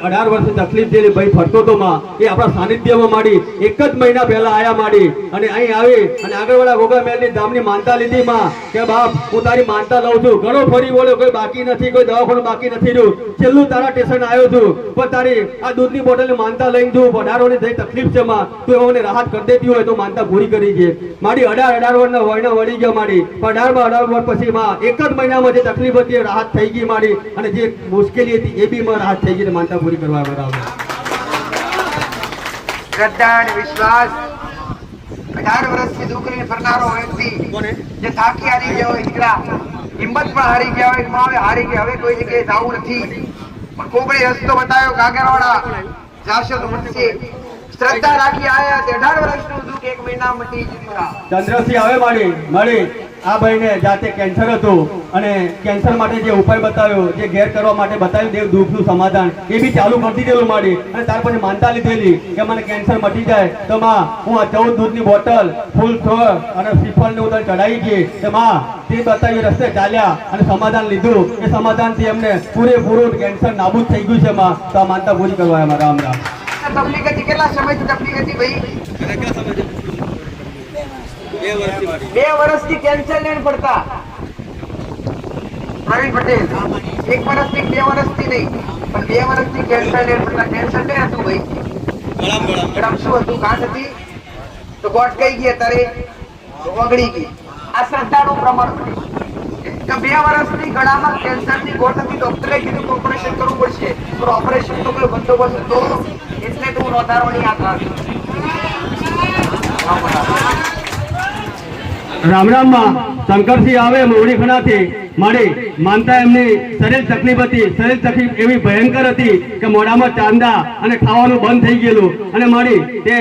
18 વર્ષની તકલીફ જેની ભાઈ ફરતો હતો માં એ આપણા સાનિધ્યમાં માડી 1 જ મહિના પહેલા આયા માડી અને અહીં આવી અને આગળવાળા ગોગા મેલની ધામની માનતા લીધી માં કે બાપ હું તારી માનતા લઉં છું ઘણો ફરી બોલ્યો કોઈ બાકી નથી કોઈ દવાખાનું બાકી નથી રહ્યું છેલ્લું તારા સ્ટેશન આવ્યો છું પણ તારી આ દૂધની બોટલની માનતા લઈને તું 18 વર્ષની તકલીફ છે માં તું મને રાહત કરી દેતી હોય તો માનતા પૂરી કરી છે માડી 18 વર્ષના વયના વળી ગયા માડી 18 વર્ષ પછી માં 1 જ મહિનામાં જે તકલીફ હતી રાહત થઈ ગઈ માડી અને જે મુશ્કેલી હતી એ બી માં રાહત થઈ ગઈ માનતા પૂરી કરવા બરાબર શ્રદ્ધા અને વિશ્વાસ 18 વર્ષથી દુખરીને ફરનારો વ્યક્તિ જે થાકી હારી ગયો હોય દીકરા હિંમત પણ હારી ગયા હોય માં હવે હારી ગયા હવે કોઈ જગ્યાએ જવું નથી પણ કોકડે રસ્તો બતાવ્યો કાગરવાડા જાશો તો મળશે શ્રદ્ધા રાખી આયા 18 વર્ષનું દુઃખ 1 મહિના મટી ગયું ચંદ્રસિંહ આવે મળી આ ભાઈને જાતે કેન્સર હતું અને કેન્સર માટે જે ઉપાય બતાવ્યો જે ઘેર કરવા માટે બતાવ્યું દેવ દુઃખનું સમાધાન એ બી ચાલુ કરતી દેવું માડી અને ત્યાર પછી માનતા લીધેલી કે મને કેન્સર મટી જાય તો માં હું આ 14 દૂધની બોટલ ફૂલ છોડ અને શ્રીફળને ઉદર ચડાવી ગઈ તો માં તે બતાવી રસ્તે ચાલ્યા અને સમાધાન લીધું એ સમાધાનથી એમને પૂરેપૂરું કેન્સર નાબૂદ થઈ ગયું છે માં તો આ માનતા પૂરી કરવા અમારા રામ રામ તકલીફ હતી કેટલા સમયથી તકલીફ હતી ભાઈ 2 વર્ષથી કેન્સર લઈને પડતા પ્રવીણ પટેલ 1 વર્ષથી 2 વર્ષથી નહીં પણ 2 વર્ષથી કેન્સર લઈને પડતા કેન્સર ને હતું ભાઈ ગળામ શું હતું ગાંઠ હતી તો ગોટ કઈ ગઈ તારે ઓગળી ગઈ આ શ્રદ્ધાનું પ્રમાણ હતું 2 વર્ષથી ગળામાં કેન્સરની ગોટ હતી ડોક્ટરે કીધું કે ઓપરેશન કરવું પડશે પણ ઓપરેશન તો કોઈ બંદોબસ્ત હતો એટલે તો હું નોંધારવાની આ કાઢી રામ રામ માં શંકરસિંહ આવે મોડીખણાથી મારી માનતા એમની શરીર તકલીફ હતી શરીર તકલીફ એવી ભયંકર હતી કે મોઢામાં ચાંદા અને ખાવાનું બંધ થઈ ગયેલું અને મારી તે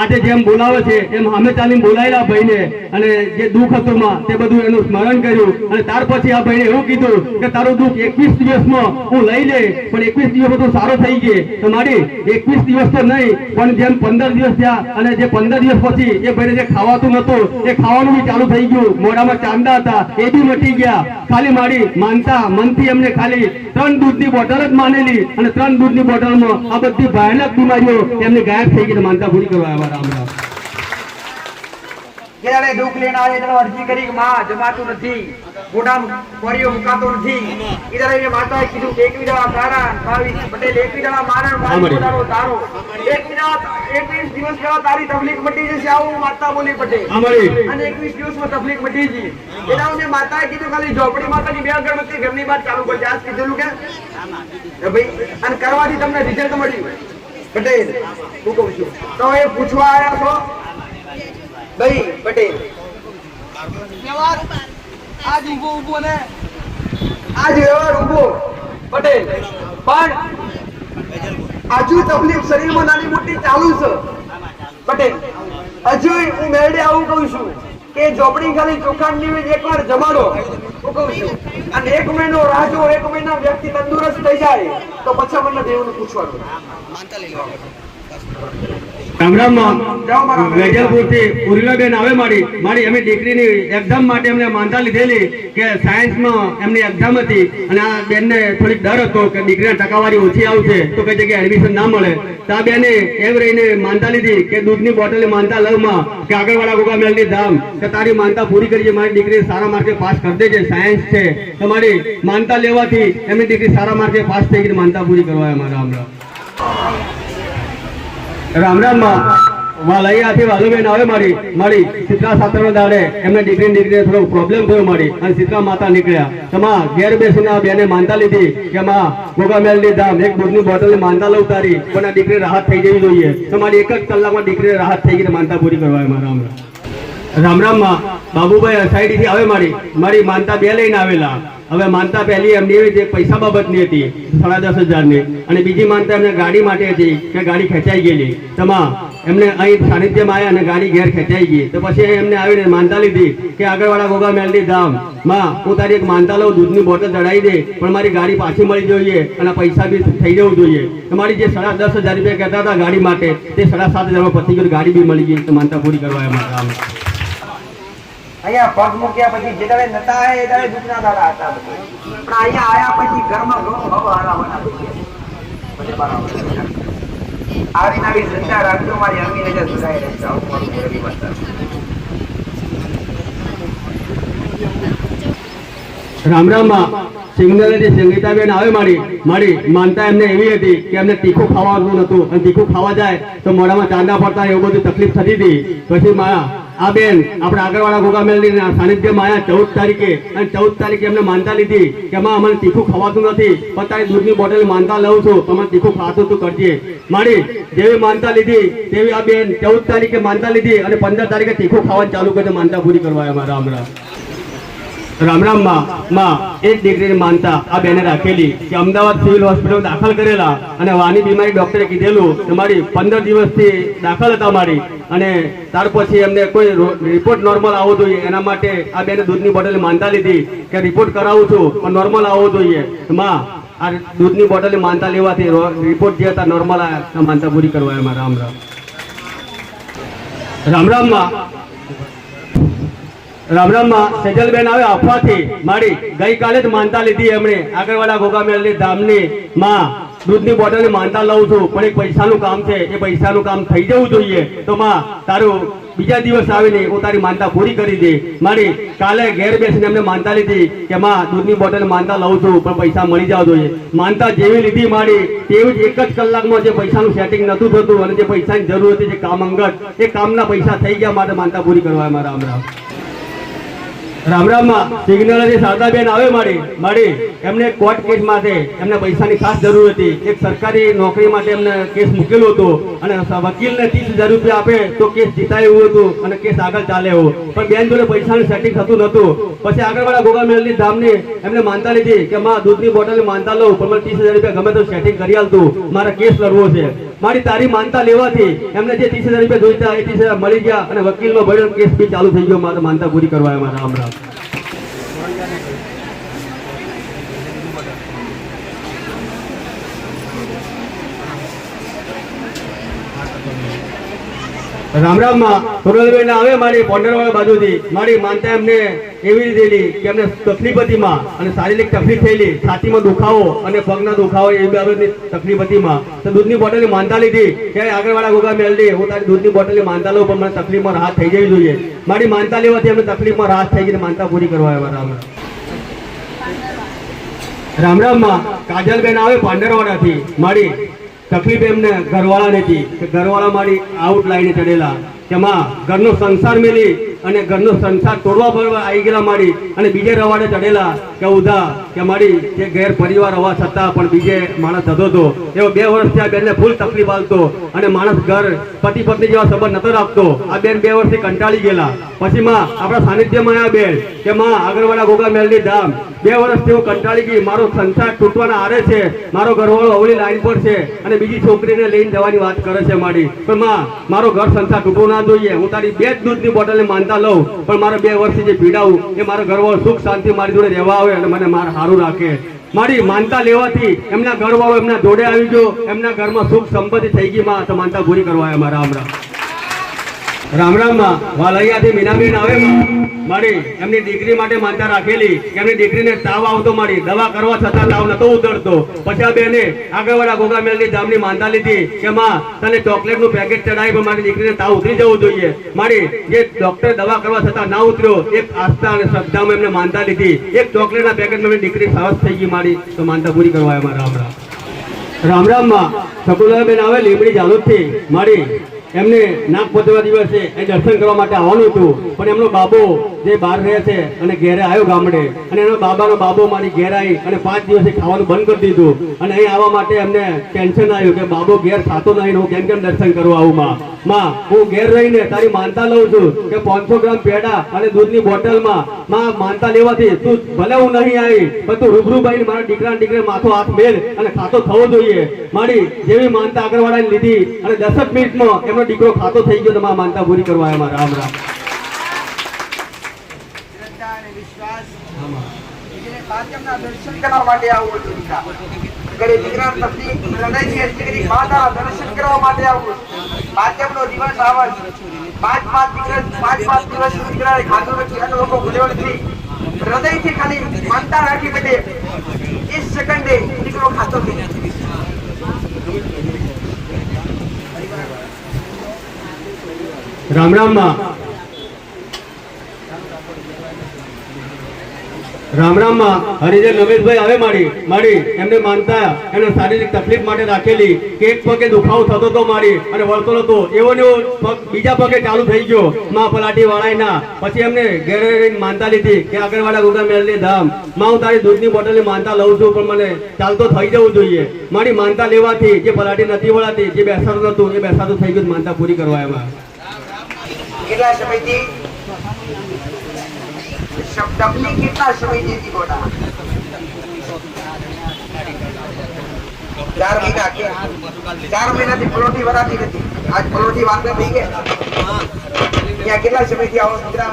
આજે જેમ બોલાવે છે એમ સામે ચાલીને બોલાયેલા ભાઈને અને જે દુઃખ હતું માં તે બધું એનું સ્મરણ કર્યું અને ત્યાર પછી આ ભાઈને એવું કીધું કે તારું દુઃખ 21 દિવસમાં હું લઈ લે પણ 21 દિવસ તો સારો થઈ ગયે તો મારી 21 દિવસ તો નહીં પણ જેમ 15 દિવસ થયા અને જે 15 દિવસ પછી એ ભાઈને જે ખાવાતું નતું એ ખાવાનું બી ચાલુ થઈ ગયું મોઢામાં ચાંદા હતા એ બી મટી ગયા ખાલી મારી માનતા મનથી એમને ખાલી 3 દૂધની બોટલ જ માનેલી અને 3 દૂધની બોટલમાં આ બધી ભયાનક બીમારીઓ એમની ગાયબ થઈ ગઈ માનતા પૂરી કરવા આવ્યા રામ રામ ક્યારે દુઃખ લઈને આવે એટલે અરજી કરી કે માં જમાતું નથી મોઢામાં કોરીઓ મુકાતો નથી ઈધર એ માતાએ કીધું કે 21 દાડા તારા 22 પટેલ 21 દાડા મારા 22 દાડો તારો 21 દિવસ જેવા તારી તકલીફ મટી જશે આવું માતા બોલી પટેલ અને 21 દિવસમાં તકલીફ મટી ગઈ એના મેં માતાએ કીધું ખાલી ઝોપડી માતાની 2 અગરબત્તી ઘરની બહાર ચાલુ કરજે આજ કીધેલું કે ભાઈ અને કરવાથી તમને રિઝલ્ટ મળ્યું પટેલ હું કહું છું તો એ પૂછવા આવ્યા છો ભાઈ પટેલ આજ ઉભો ને આજ વ્યવહાર ઉભો પટેલ પણ આજુ તકલીફ શરીરમાં નાની મોટી ચાલુ છે પટેલ હજુ હું મેળે આવું કહું છું કે ઝોપડી ખાલી ચોખાની એકવાર જમાડો હું કહું છું અને 1 મહિનો રાહ જો 1 મહિના વ્યક્તિ તંદુરસ્ત થઈ જાય તો પછી મને દેવનું પૂછવાનું માનતા લઈ લો વેજલપુરથી ઉર્મિલાબેન આવે મારી એમની દીકરીની એક્ઝામ માટે એમને માનતા લીધેલી કે સાયન્સમાં એમની એક્ઝામ હતી અને આ બેનને થોડીક ડર હતો કે દીકરીની ટકાવારી ઓછી આવશે તો કઈ જગ્યાએ એડમિશન ના મળે તો આ બેને એમ રહીને માનતા લીધી કે દૂધની બોટલે માનતા લવમાં કે આગળવાળા ગોગા મેલની ધામ કે તારી માનતા પૂરી કરીએ મારી દીકરી સારા માર્કે પાસ કરી દેજે સાયન્સ છે તો મારી માનતા લેવાથી એમની દીકરી સારા માર્કે પાસ થઈ ગઈ માનતા પૂરી કરવા અમારા હમણાં રામ રામ માં વાલૈયાથી વાલુબેન આવે મારી શીતળા સાતમના દાડે એમને દીકરીને થોડો પ્રોબ્લેમ થયો મારી અને શીતળા માતા નીકળ્યા તો માં ઘેર બેસીને બેને માનતા લીધી કે માં ગોગા મેલની ધામ 1 દૂધની બોટલની માનતા લઉં તારી પણ આ દીકરી રાહત થઈ જવી જોઈએ તો મારી 1 જ કલાકમાં દીકરીને રાહત થઈ ગઈ માનતા પૂરી કરવા મારા રામ રામ માં બાબુભાઈ અસાઈડીથી આવે મારી માનતા 2 લઈને આવેલા હવે માનતા પહેલી એમની એવી જે પૈસા બાબતની હતી 10,500 અને બીજી માનતા એમને ગાડી માટે હતી કે ગાડી ખેંચાઈ ગયેલી તમા એમને અહીં સાનિધ્યમાં આવ્યા અને ગાડી ઘેર ખેંચાઈ ગઈ તો પછી એમને આવીને માનતા લીધી કે આગળવાળા ગોગા મેલની ધામ માં હું તારી એક માનતા લઉં દૂધની બોટલ ચડાવી દે પણ મારી ગાડી પાછી મળી જોઈએ અને પૈસા બી થઈ જવું જોઈએ તમારી જે 10,500 રૂપિયા કહેતા હતા ગાડી માટે તે 7,500 પતી ગયું ગાડી બી મળી ગઈ તો માનતા પૂરી કરવા એમાં અહીંયા પગ મૂક્યા પછી જે દાડે નતા આયા એ દાડે દુખના દાડા હતા પણ અહીંયા આયા પછી ઘરમાં ઘણું હવા હારા બના મને બાર આવી નવી શ્રદ્ધા રાખજો મારી અમી નજર સુધાઈ રહેશે આવું મારું મોરબી બનતા રામ રામ માં સિગ્નલ જે સંગીતાબેન આવે મારી માનતા એમને એવી હતી કે એમને તીખું ખાવાનું નતું અને તીખું ખાવા જાય તો મોઢામાં ચાંદા પડતા એવું બધું તકલીફ થતી હતી. પછી આ બેન આપણે આગળવાળા ગોગામેલની સાનિધ્યમાં આવ્યા 14 તારીખે અને 14 તારીખે એમને માનતા લીધી કે એમાં અમને તીખું ખવાતું નથી પણ તારી દૂધની બોટલ માનતા લઉં છું તમે તીખું ખાતું તું કરજે. મારી જેવી માનતા લીધી તેવી આ બેન 14 તારીખે માનતા લીધી અને 15 તારીખે તીખું ખાવાનું ચાલુ કરી માનતા પૂરી કરવા આવ્યા. રામ રામ રામ રામ માં એક દીકરીની માનતા આ બેને રાખેલી કે અમદાવાદ સિવિલ હોસ્પિટલ દાખલ કરેલા અને વાની બીમારી ડોક્ટરે કીધેલું તમારી 15 દિવસથી દાખલ હતા મારી અને ત્યાર પછી એમને કોઈ રિપોર્ટ નોર્મલ આવવો જોઈએ એના માટે આ બેને દૂધની બોટલ માનતા લીધી કે રિપોર્ટ કરાવું છું પણ નોર્મલ આવવો જોઈએ. માં આ દૂધની બોટલ માનતા લેવાથી રિપોર્ટ જે હતા નોર્મલ આવ્યા માનતા પૂરી કરવા એમાં. રામ રામ રામ રામ માં રામ રામ માં સેજલબેન આવે અફવાથી મારી ગઈકાલે જ માનતા લીધી એમણે આગળવાળા ગોગામેલની ધામની માં દૂધની બોટલ માનતા લઉં છું પણ એક પૈસાનું કામ છે એ પૈસાનું કામ થઈ જવું જોઈએ તો માં તારું બીજા દિવસ આવીને હું તારી માનતા પૂરી કરી દે. મારી કાલે ઘેર બેસીને એમને માનતા લીધી કે માં દૂધની બોટલ માનતા લઉં છું પણ પૈસા મળી જવા જોઈએ. માનતા જેવી લીધી મારી તેવી જ એક જ કલાકમાં જે પૈસાનું સેટિંગ નતું થતું અને જે પૈસાની જરૂર હતી જે કામ અંગત એ કામના પૈસા થઈ ગયા માટે માનતા પૂરી કરવા મારા. રામ રામ રામ રામ માં સિગ્નલ શારદાબેન આવે મારી એમને કોર્ટ કેસ માટે એમને પૈસાની ખાસ જરૂર હતી. એક સરકારી નોકરી માટે એમને કેસ મૂકેલો હતો અને વકીલને 30,000 રૂપિયા આપે તો કેસ જીતાય એવું હતું અને કેસ આગળ ચાલે એવું પણ બેન જોડે પૈસાનું સેટિંગ થતું નતું. પછી આગળવાળા ગોગામેલની ધામની એમને માનતા લીધી કે માં દૂધની બોટલ માનતા લઉં પણ મને 30,000 રૂપિયા ગમે તો સેટિંગ કરી આલતું મારે કેસ લડવો છે. મારી તારી માનતા લેવાથી એમને જે 30,000 રૂપિયા જોઈતા એ 30,000 મળી ગયા અને વકીલમાં ભર્યો કેસ બી ચાલુ થઈ ગયો. મારે માનતા પૂરી કરવા એમાં. રામ રામ રામ રામ માં સોનલબેન આવે મારી પોંડરવાળા બાજુથી મારી માનતા એમને એવી રીતે લીધી કે એમને તકલીફ હતી માં અને શારીરિક તકલીફ થયેલી છાતીમાં દુખાવો અને પગના દુખાવો એ બાબતની તકલીફ હતી માં તો દૂધની બોટલની માનતા લીધી ત્યારે આગળવાળા ગોગામેલની હું તારી દૂધની બોટલની માનતા લઉં પણ મને તકલીફમાં રાહત થઈ જવી જોઈએ. મારી માનતા લેવાથી એમને તકલીફમાં રાહત થઈ ગઈ માનતા પૂરી કરવા આવ્યા. રામ રામ માં કાજલબેન આવે પાંડરવાડાથી મારી તકલીફ એમને ઘરવાળા નથી કે ઘરવાળા મારી આઉટ લાઈને ચડેલા કે માં ઘરનો સંસાર મેલી અને ઘરનો સંસાર તોડવા પડવા આવી ગયેલા મારી અને બીજે રવાડે ચડેલા કે ઉધા કે મારી જે ઘેર પરિવાર હોવા છતાં પણ બીજે માણસ જતો હતો એવો 2 વર્ષથી આ બેનને ફૂલ તકલીફ આવતો અને માણસ ઘર પતિ પત્ની જેવા સંબંધ નતો રાખતો. આ બેન 2 વર્ષથી કંટાળી ગયેલા. પછી માં આપણા સાનિધ્યમાં આવ્યા બેન કે માં આગળવાળા ગોગામેલની ધામ 2 વર્ષથી હું કંટાળી ગઈ મારો સંસાર તૂટવાના આરે છે મારો ઘરવાળો અવળી લાઈન પર છે અને બીજી છોકરીને લઈને જવાની વાત કરે છે મારી પણ માં મારો ઘર સંસાર તૂટવો ના જોઈએ. હું તારી 2 જ દૂધની બોટલને માનતા લઉં પણ મારે 2 વર્ષથી જે પીડાવું એ મારો ઘરવાળો સુખ શાંતિ મારી જોડે રહેવા આવે અને મને મારે સારું રાખે. મારી માનતા લેવાથી એમના ઘરવાળો એમના જોડે આવી ગયો એમના ઘરમાં સુખ સંપત્તિ થઈ ગઈ માં તો માનતા પૂરી કરવા આવ્યા. રામ રામ રામ રામ માં વાલૈયાથી મીનાબેન આવે મારી એમની દીકરી માટે માનતા રાખેલી કે એમની દીકરીને તાવ આવતો મારી દવા કરવા છતાં તાવ નતો ઉતરતો. પછી આ બેને આગળવાળા ગોગામેલની ધામની માનતા લીધી કે માં તને ચોકલેટનું પેકેટ ચડાવી પણ મારી દીકરીને તાવ ઉતરી જવું જોઈએ. મારી જે ડોક્ટર દવા કરવા છતાં ના ઉતર્યો એક આસ્થા અને શ્રદ્ધામાં એમને માનતા લીધી એક ચોકલેટના પેકેટમાં એમની દીકરી સાવસ થઈ ગઈ મારી તો માનતા પૂરી કરવા આવ્યા. રામ રામ રામ રામ માં શકુલાબેન આવે લીમડી જાલોદથી મારી એમને નાગ પંચમા દિવસે એ દર્શન કરવા માટે આવવાનું હતું પણ એમનો બાબો જે બહાર રહે છે અને ઘેરે આવ્યો ગામડે અને એનો બાબો મારી ઘેર આવી અને 5 દિવસે ખાવાનું બંધ કરી દીધું અને અહીં આવવા માટે એમને ટેન્શન આવ્યું કે બાબો ઘેર ખાતો નહીં હું કેમ દર્શન કરવા આવું. માં હું ઘેર રહીને તારી માનતા લઉં છું કે 500 ગ્રામ પેડા અને દૂધની બોટલમાં માં માનતા લેવાથી તું ભલે હું નહીં આવી પણ તું રૂબરૂ ભાઈને મારા દીકરા માથો હાથ મેળ અને ખાતો થવો જોઈએ. મારી જેવી માનતા આગળવાળાને લીધી અને 10 મિનિટમાં એમનો દીકરો ખાતો થઈ ગયો તો માં માનતા પૂરી કરવા આવ્યા. રામ રામ દર્શન કરવા માટે આવું ઘરે દીકરા હૃદયથી દીકરી માતાના દર્શન કરવા માટે આવું. પાંચમનો દિવસ આવે 5 દિવસ દીકરાએ ખાધું નથી અને લોકો ભૂલ્યો નથી હૃદયથી ખાલી માનતા રાખી બેઠે 1 સેકન્ડે દીકરો ખાતો નથી. રામ રામ માં રામ રામ માં હરિજન રમેશભાઈ આવે મારી એમને માનતા એમને શારીરિક તકલીફ માટે રાખેલી કે એક પગે દુખાવો થતો તો મારી અને વળતો નતો એવો ને એવો પગ બીજા પગે ચાલુ થઈ ગયો માં પલાટી વાળાય ના પછી એમને ઘેરે રહીને માનતા લીધી કે આગળવાળા ગોગા મેલની ધામ માં હું તારી દૂધની બોટલની માનતા લઉં છું પણ મને ચાલતો થઈ જવું જોઈએ મારી માનતા લેવાથી જે પલાટી નથી વળાતી જે બેસાતું નતું એ બેસાતું થઈ ગયું માનતા પૂરી કરવા એમાં કેટલા સમયથી શબ્દની કેટલા સમયથી હતી ગોડા 4 મહિના કે 4 મહિનાથી પલોઠી વરાતી નથી આજ પલોઠી વાંધા થઈ ગયા ત્યાં કેટલા સમયથી આવો મિત્રા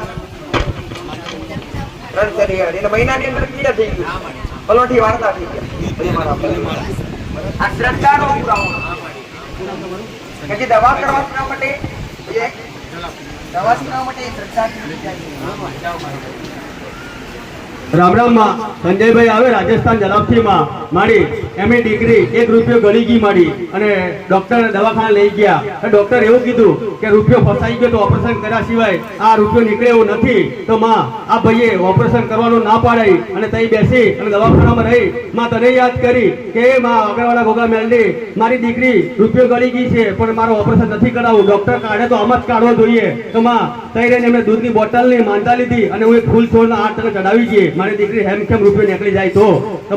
રન કરી એટલે મહિનાની અંદર ક્લિયર થઈ ગયું પલોઠી વાર્તા થઈ ગયા આ શ્રદ્ધાનો પુરાવો કે દવા કરવા માટે દવા કરવા માટે શ્રદ્ધા રામ રામ માં સંજયભાઈ આવે રાજસ્થાન જલાપથી માં મારી એમની દીકરી 1 રૂપિયો ગળી ગઈ મારી અને ડોક્ટર દવાખાને લઈ ગયા ડોક્ટર એવું કીધું કે રૂપિયો ફસાઈ ગયો તો ઓપરેશન કર્યા સિવાય આ રૂપિયો નીકળે એવું નથી તો માં આ ભાઈએ ઓપરેશન કરવાનું ના પાડાઈ અને તઈ બેસી અને દવાખાનામાં રહી માં તને યાદ કરી કે માં આગળવાળા ગોગા મેલની મારી દીકરી રૂપિયો ગળી ગઈ છે પણ મારું ઓપરેશન નથી કરાવવું ડોક્ટર કાઢે તો આમ જ કાઢવો જોઈએ તો માં તઈ રહીને એમને દૂધની બોટલની માનતા લીધી અને હું એક ફૂલ છોડના 8 ટકા ચડાવી છે મારી દીકરી હેમખેમ રૂપિયો નીકળી જાય તો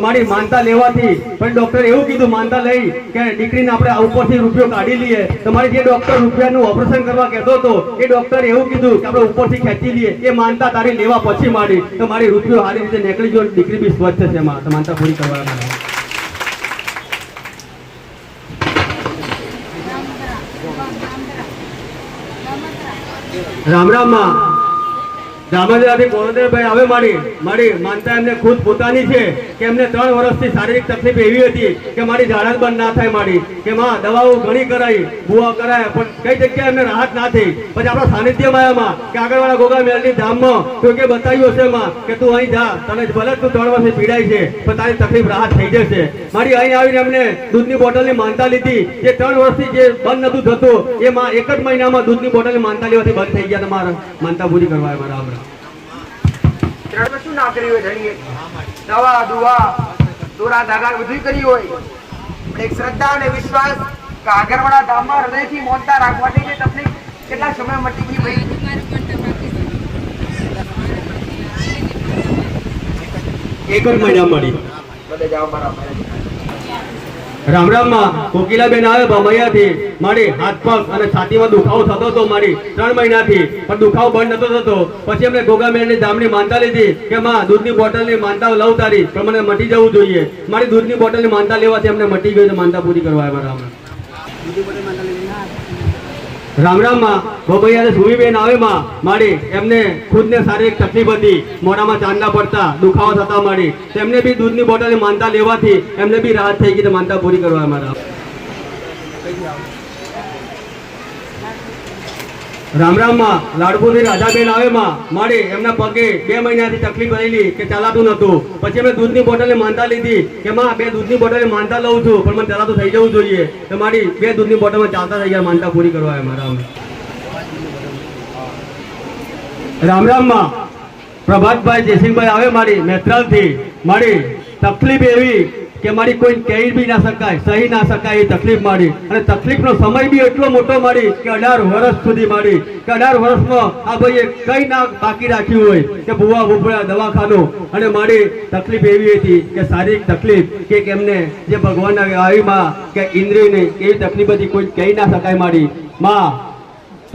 મારી માનતા લેવાથી પણ ડોક્ટર એવું કીધું માનતા લઈ કે દીકરીને આપણે ઉપરથી રૂપિયો કાઢી લઈએ તો મારી જે ડોક્ટર રૂપિયાનું ઓપરેશન કરવા કહેતો હતો એ ડોક્ટર એવું કીધું કે આપણે ઉપરથી ખેંચી લઈએ એ માનતા તારી લેવા પછી મારી તો મારી રૂપિયો સારી રીતે નીકળી ગયો દીકરી બી સ્વચ્છ છે માં તો માનતા પૂરી કરવા રામ રામ માં દામોદરથી ગોવિંદભાઈ આવે મારી માનતા એમને ખુદ પોતાની છે કે એમને 3 વર્ષથી શારીરિક તકલીફ એવી હતી કે મારી ઝાડા બંધ ના થાય મારી કે માં દવાઓ ઘણી કરાઈ બુઆ કરાય પણ કઈ જગ્યાએ એમને રાહત ના થઈ પછી આપણા સાનિધ્યમાં આવ્યા કે આગળવાળા ગોગા મેલની ધામમાં તો કે બતાવ્યું હશે માં કે તું અહીં જા તને ભલે તું 3 વર્ષથી પીડાય છે પણ તારી તકલીફ રાહત થઈ જશે મારી અહીં આવીને એમને દૂધની બોટલની માનતા લીધી જે 3 વર્ષથી જે બંધ નતું થતું એ માં 1 જ મહિનામાં દૂધની બોટલની માનતા લેવાથી બંધ થઈ ગયા તમારા માનતા પૂરી કરવા આવ્યા રામ શું ના કર્યું હોય ધણીએ દવા દુવા દોરા ધાગા બધું કર્યું હોય એક શ્રદ્ધા અને વિશ્વાસ કે આગળવાળા ધામમાં હૃદયથી મોનતા રાખવાની જે તકલીફ કેટલા સમય મટી ગઈ ભાઈ 1 જ મહિના મળી બધે જાવ બરાબર રામ રામ માં કોકિલાબેન આવે ભમૈયાથી મારી હાથ પગ અને છાતીમાં દુખાવો થતો હતો મારી 3 મહિનાથી પણ દુખાવો બંધ નતો થતો પછી એમને ગોગા મેલની ધામની માનતા લીધી કે માં દૂધની બોટલની માનતા લઉં તારી પણ મને મટી જવું જોઈએ મારી દૂધની બોટલની માનતા લેવાથી એમને મટી ગઈ તો માનતા પૂરી કરવા આવ્યા રામ રામ માં ભમૈયા સુમીબેન આવે માં મારી એમને ખુદને શારીરિક તકલીફ હતી મોઢામાં ચાંદા પડતા દુખાવો થતા મારી તેમને બી દૂધની બોટલની માનતા લેવાથી એમને બી રાહત થઈ ગઈ તો માનતા પૂરી કરવા અમારા રામ રામ માં લાડપુરની રાધાબેન આવે માં મારી એમના પગે 2 મહિનાથી તકલીફ રહેલી કે ચાલાતું નતું પછી એમને દૂધની બોટલની માનતા લીધી કે માં 2 દૂધની બોટલની માનતા લઉં છું પણ મને ચાલાતું થઈ જવું જોઈએ તો મારી 2 દૂધની બોટલમાં ચાલતા થઈ ગયા માનતા પૂરી કરવા અમારા રામ રામ માં પ્રભાતભાઈ જયસિંહભાઈ આવે મારી મેત્રાલથી મારી તકલીફ એવી કે મારી કોઈ કહી બી ના શકાય સહી ના શકાય એ તકલીફ મારી અને તકલીફનો સમય બી એટલો મોટો મારી કે 18 વર્ષ સુધી મારી કે 18 વર્ષમાં આ ભાઈએ કઈ ના બાકી રાખ્યું હોય કે ભૂવા ભૂપડા દવાખાનું અને મારી તકલીફ એવી હતી કે શારીરિક તકલીફ કે એમને જે ભગવાનના આવીમાં કે ઇન્દ્રિયની એવી તકલીફ હતી કોઈ કહી ના શકાય મારી માં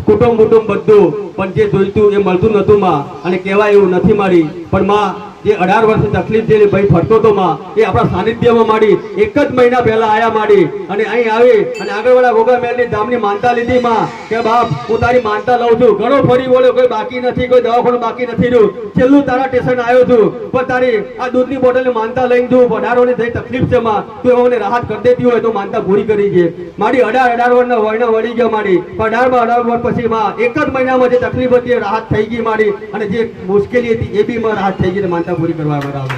કુટુંબ બધું પણ જે જોઈતું એ મળતું નતું માં અને કહેવાય એવું નથી મારી પણ માં જે 18 વર્ષની તકલીફ જે ભાઈ ફરતો હતો માં એ આપણા સાનિધ્યમાં માડી 1 જ મહિના પહેલા આયા માડી અને અહીં આવી અને આગળવાળા ગોગા મેલની ધામની માનતા લીધી માં કે બાપ હું તારી માનતા લઉં છું ઘણો ફરી વળ્યો કોઈ બાકી નથી કોઈ દવાખાનું બાકી નથી રહ્યું છેલ્લું તારા સ્ટેશન આવ્યો છું પણ તારી આ દૂધની બોટલની માનતા લઈને તું 18 ની થઈ તકલીફ છે માં તું મને રાહત કરી દેતી હોય તો માનતા પૂરી કરી છે મારી 18 વર્ષના વયના વળી ગયા મારી 18 વર્ષ પછી માં 1 જ મહિનામાં જે તકલીફ હતી એ રાહત થઈ ગઈ મારી અને જે મુશ્કેલી હતી એ બી માં રાહત થઈ ગઈ માનતા પૂરી કરવા બરાબર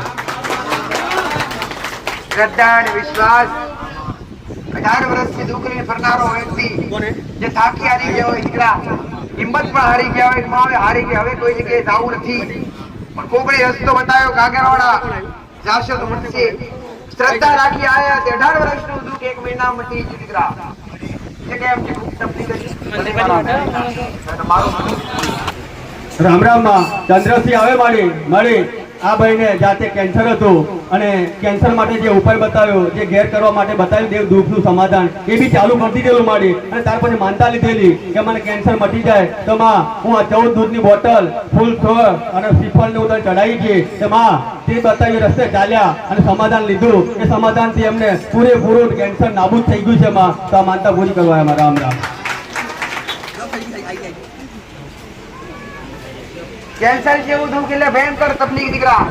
શ્રદ્ધા અને વિશ્વાસ 18 વર્ષથી દુઃખ લઈને ફરનારો વ્યક્તિ કોને જે થાકી હારી ગયો હોય દીકરા, હિંમત પણ હારી ગયા હોય, માં હારી ગયા, હવે કોઈ જગ્યાએ જવું નથી, પણ કોકણે રસ્તો બતાવ્યો કાગરવાડા જાશો તો મળશે. શ્રદ્ધા રાખી આયા તે 18 વર્ષનું દુઃખ 1 મહિના મટી ગયું દીકરા. એ કેમ છે ખૂબ તકલીફ હતી. રામ રામ માં ચંદ્રસિંહ આવે મળી આ ભાઈને જાતે કેન્સર હતું અને કેન્સર માટે જે ઉપાય બતાવ્યો, જે ઘેર કરવા માટે બતાવ્યું દેવ દુઃખનું સમાધાન એ બી ચાલુ કરી દીધેલું માડી. અને ત્યાર પછી માનતા લીધેલી કે મને કેન્સર મટી જાય તો માં હું આ 14 દૂધની બોટલ ફૂલ છોડ અને શ્રીફળ ને ઉધર ચડાવી ગઈ તો માં તે બતાવી રસ્તે ચાલ્યા અને સમાધાન લીધું. એ સમાધાનથી એમને પૂરેપૂરું કેન્સર નાબૂદ થઈ ગયું છે માં. તો આ માનતા પૂરી કરવા એમાં રામ રામ. કેન્સર જેવું દુઃખ એટલે ભયંકર તકલીફ દીકરા.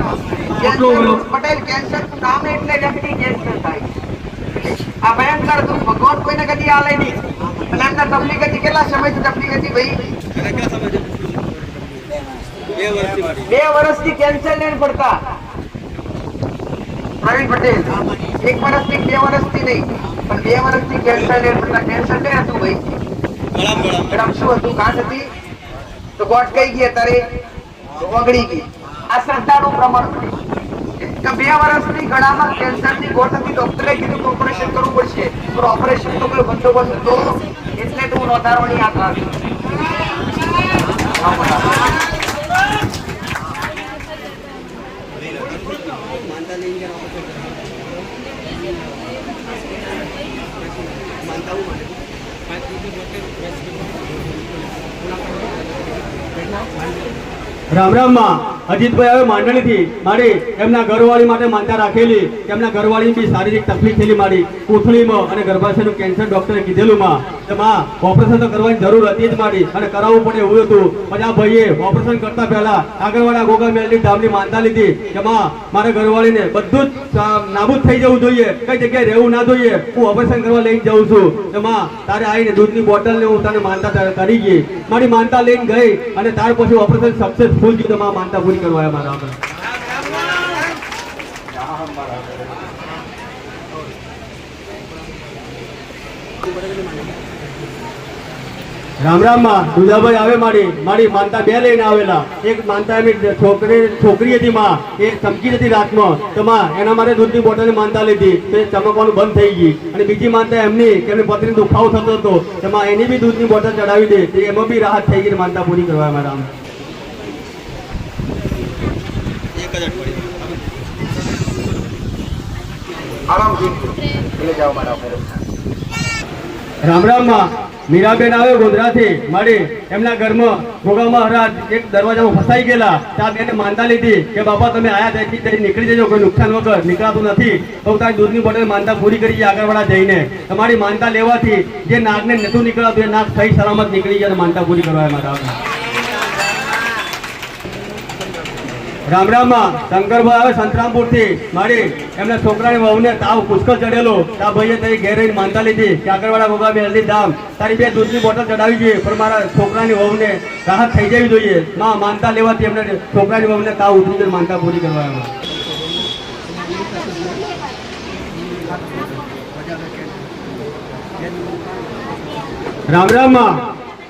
પટેલ કેન્સર નું નામ એટલે વ્યક્તિ કેન્સર થાય. આ ભયંકર દુઃખ ભગવાન કોઈને કદી આલે નહીં. અને એમના તકલીફ હતી, કેટલા સમયથી તકલીફ હતી ભાઈ? 2 વર્ષથી કેન્સર લઈને પડતા પ્રવીણ પટેલ. 1 વર્ષથી 2 વર્ષથી નહીં, પણ 2 વર્ષથી કેન્સર લઈને પડતા. કેન્સર કઈ હતું ભાઈ? ગળામાં શું હતું? ગાંઠ હતી તો ગોઠ કઈ ગઈ, તારે ઓગળી ગઈ. આ શ્રદ્ધાનું પ્રમાણ કે 2 વર્ષથી ગળામાં કેન્સરની ગોઠ હતી. ડોક્ટરે કીધું કે ઓપરેશન કરવું પડશે, પણ ઓપરેશન તો કોઈ બંદોબસ્ત હતો એટલે તું નોંધારવાની આ ખાવી. રામ રામ માં અજીતભાઈ હવે માંડણીથી મારી એમના ઘરવાળી માટે માનતા રાખેલી. એમના ઘરવાળી બી શારીરિક તકલીફ થયેલી મારી કોથળીમાં અને ગર્ભાશયનું કેન્સર ડોક્ટરે કીધેલું માં. તો માં ઓપરેશન તો કરવાની જરૂર હતી જ મારી અને કરાવવું પડે એવું હતું. પણ આ ભાઈએ ઓપરેશન કરતા પહેલા આગળવાળા ગોગા મેલની ધામની માનતા લીધી કે માં મારા ઘરવાળીને બધું જ નાબૂદ થઈ જવું જોઈએ, કઈ જગ્યાએ રહેવું ના જોઈએ, હું ઓપરેશન કરવા લઈને જાઉં છું. તો માં તારે આવીને દૂધની બોટલ ને હું તને માનતા કરી ગઈ. મારી માનતા લઈને ગઈ અને ત્યાર પછી ઓપરેશન સક્સેસફુલ થયું. તો માં માનતા પૂરી કરવા આવ્યા મારા. રામ રામ માં દુધાભાઈ આવે મારી માનતા 2 લઈને આવેલા. એક માનતા એમની છોકરી હતી માં, એ ચમકી હતી રાતમાં, તો માં એના માટે દૂધની બોટલની માનતા લીધી તો એ ચમકવાનું બંધ થઈ ગઈ. અને બીજી માનતા એમની કે એમની પત્ની દુખાવો થતો હતો, તો માં એની બી દૂધની બોટલ ચડાવી દે, એમાં બી રાહત થઈ ગઈ. માનતા પૂરી કરવા મારા. રામ રામ માં મીરાબેન આવે ગોધરાથી મારી એમના ઘરમાં ભોગા મહારાજ એક દરવાજામાં ફસાઈ ગયેલા. ત્યાં બેને માનતા લીધી કે બાપા તમે આયા ત્યાંથી નીકળી જજો, કોઈ નુકસાન વગર નીકળાતું નથી. તો તારી દૂધની બોટલ માનતા પૂરી કરી આગળવાળા જઈને. તમારી માનતા લેવાથી જે નાગને નતું નીકળાતું એ નાગ સહી સલામત નીકળી ગયા. માનતા પૂરી કરવા મારા. રામ રામ માં શંકરભાઈ આવે સંતરામપુર થી મારી એમના છોકરાની વહુને તાવ પુષ્કળ ચડેલો. તા ભાઈએ તારી ઘેર રહીને માનતા લીધી કે આગળવાળા ગોગા મેલની ધામ તારી 2 દૂધની બોટલ ચડાવી જોઈએ, પણ મારા છોકરાની વહુને રાહત થઈ જવી જોઈએ. માં માનતા લેવાથી એમને છોકરાની વહુને તાવ ઉતરી ગઈ. માનતા પૂરી કરવા. રામ રામ માં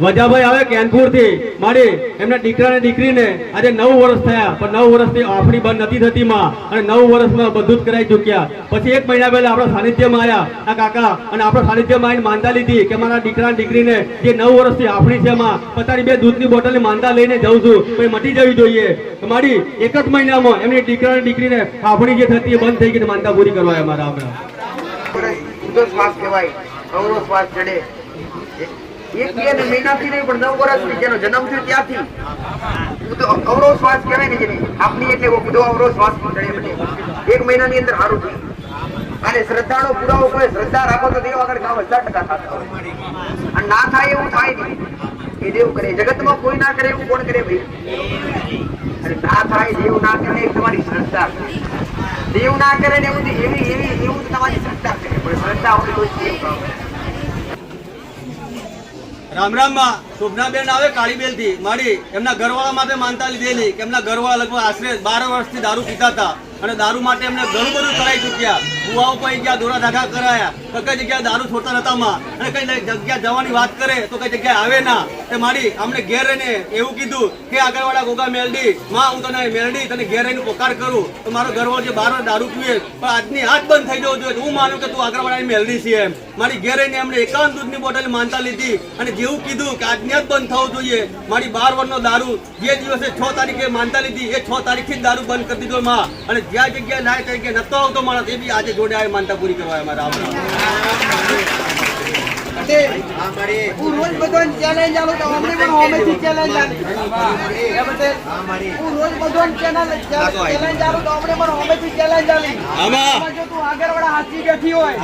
વજાભાઈ આવે કેનપુર થી મારી એમના દીકરા ને દીકરીને આજે 9 વર્ષ થયા, પણ 9 વર્ષથી આફડી બંધ નથી થતી માં. અને 9 વર્ષમાં બધું જ કરાઈ ચૂક્યા. પછી 1 મહિના પહેલા આપણા સાનિધ્યમાં આવ્યા આ કાકા અને આપણા સાનિધ્યમાં આવીને માનતા લીધી કે મારા દીકરા દીકરીને જે 9 વર્ષથી આફડી છે માં પતારી 2 દૂધની બોટલની માનતા લઈને જાઉં છું, પછી મટી જવી જોઈએ. મારી 1 જ મહિનામાં એમની દીકરા દીકરીને આફડી જે થતી એ બંધ થઈ ગઈ. માનતા પૂરી કરવા અમારા આપણા. શ્વાસ કહેવાય, અવરો શ્વાસ ચડે. 1-2 મહિનાથી નહીં, પણ 9 વર્ષથી જેનો જન્મ થયો ત્યાંથી અવરો શ્વાસ કહેવાય ને જેને આપણી એટલે બધો અવરો શ્વાસ ચડે. 1 મહિનાની અંદર સારું થયું. અને શ્રદ્ધાનો પુરાવો કોઈ શ્રદ્ધા રાખો તો દેવ આગળ કામ 1000% થતા હોય. અને ના થાય એવું થાય નહીં, એ દેવ કરે. જગતમાં કોઈ ના કરે એવું કોણ કરે ભાઈ? અને ના થાય દેવ ના કરે એ તમારી શ્રદ્ધા. દેવ ના કરે ને એવું એવું તમારી શ્રદ્ધા કરે, પણ શ્રદ્ધા હોય તો દેવ કામ. રામ રામ માં શોભનાબેન આવે કાળીબેલ થી મારી એમના ઘરવાળા માટે માનતા લીધેલી કે એમના ઘરવાળા લગભગ આશરે 12 વર્ષથી દારૂ પીતા હતા અને દારૂ માટે એમને ઘણું બધું કરાઈ ચૂક્યા. કુવાઓ પડી ગયા, દોરા ધાગા કરાયા, તો કઈ જગ્યાએ દારૂ છોડતા નતા માં, અને કઈ જગ્યા જવાની વાત કરે તો કઈ જગ્યાએ આવે ના. તે મારી અમને ઘેર રહીને એવું કીધું કે આગળવાળા ગોગા મેલડી માં હું તને મેલડી તને ઘેર રહીને પોકાર કરું, તો મારો ઘરવાળો જે બહાર દારૂ પીએ પણ આજની હાથ બંધ થઈ જવું જોઈએ. હું માનું કે તું આગળવાળાની મેલડી છે એમ. મારી ઘેર રહીને એમને 51 દૂધની બોટલ માનતા લીધી અને જેવું કીધું કે આજની હાથ બંધ થવું જોઈએ. મારી 12 વર્ષનો દારૂ જે દિવસે 6 તારીખે માનતા લીધી એ 6 તારીખથી જ દારૂ બંધ કરી દીધો માં. અને જ્યાં જગ્યાએ લાય તરીકે નતો આવતો માણસ એ બી આજે જોડે આવે માનતા પૂરી કરવા અમારા હું રોજ બધાને ચેલેન્જ આલું તો અમને પણ હોમેથી ચેલેન્જ આલી. હું રોજ બધાને ચેલેન્જ આલું તો અમને પણ હોમેથી ચેલેન્જ આલી. આમાં જો તું આગળવાળા હાથી બેઠી હોય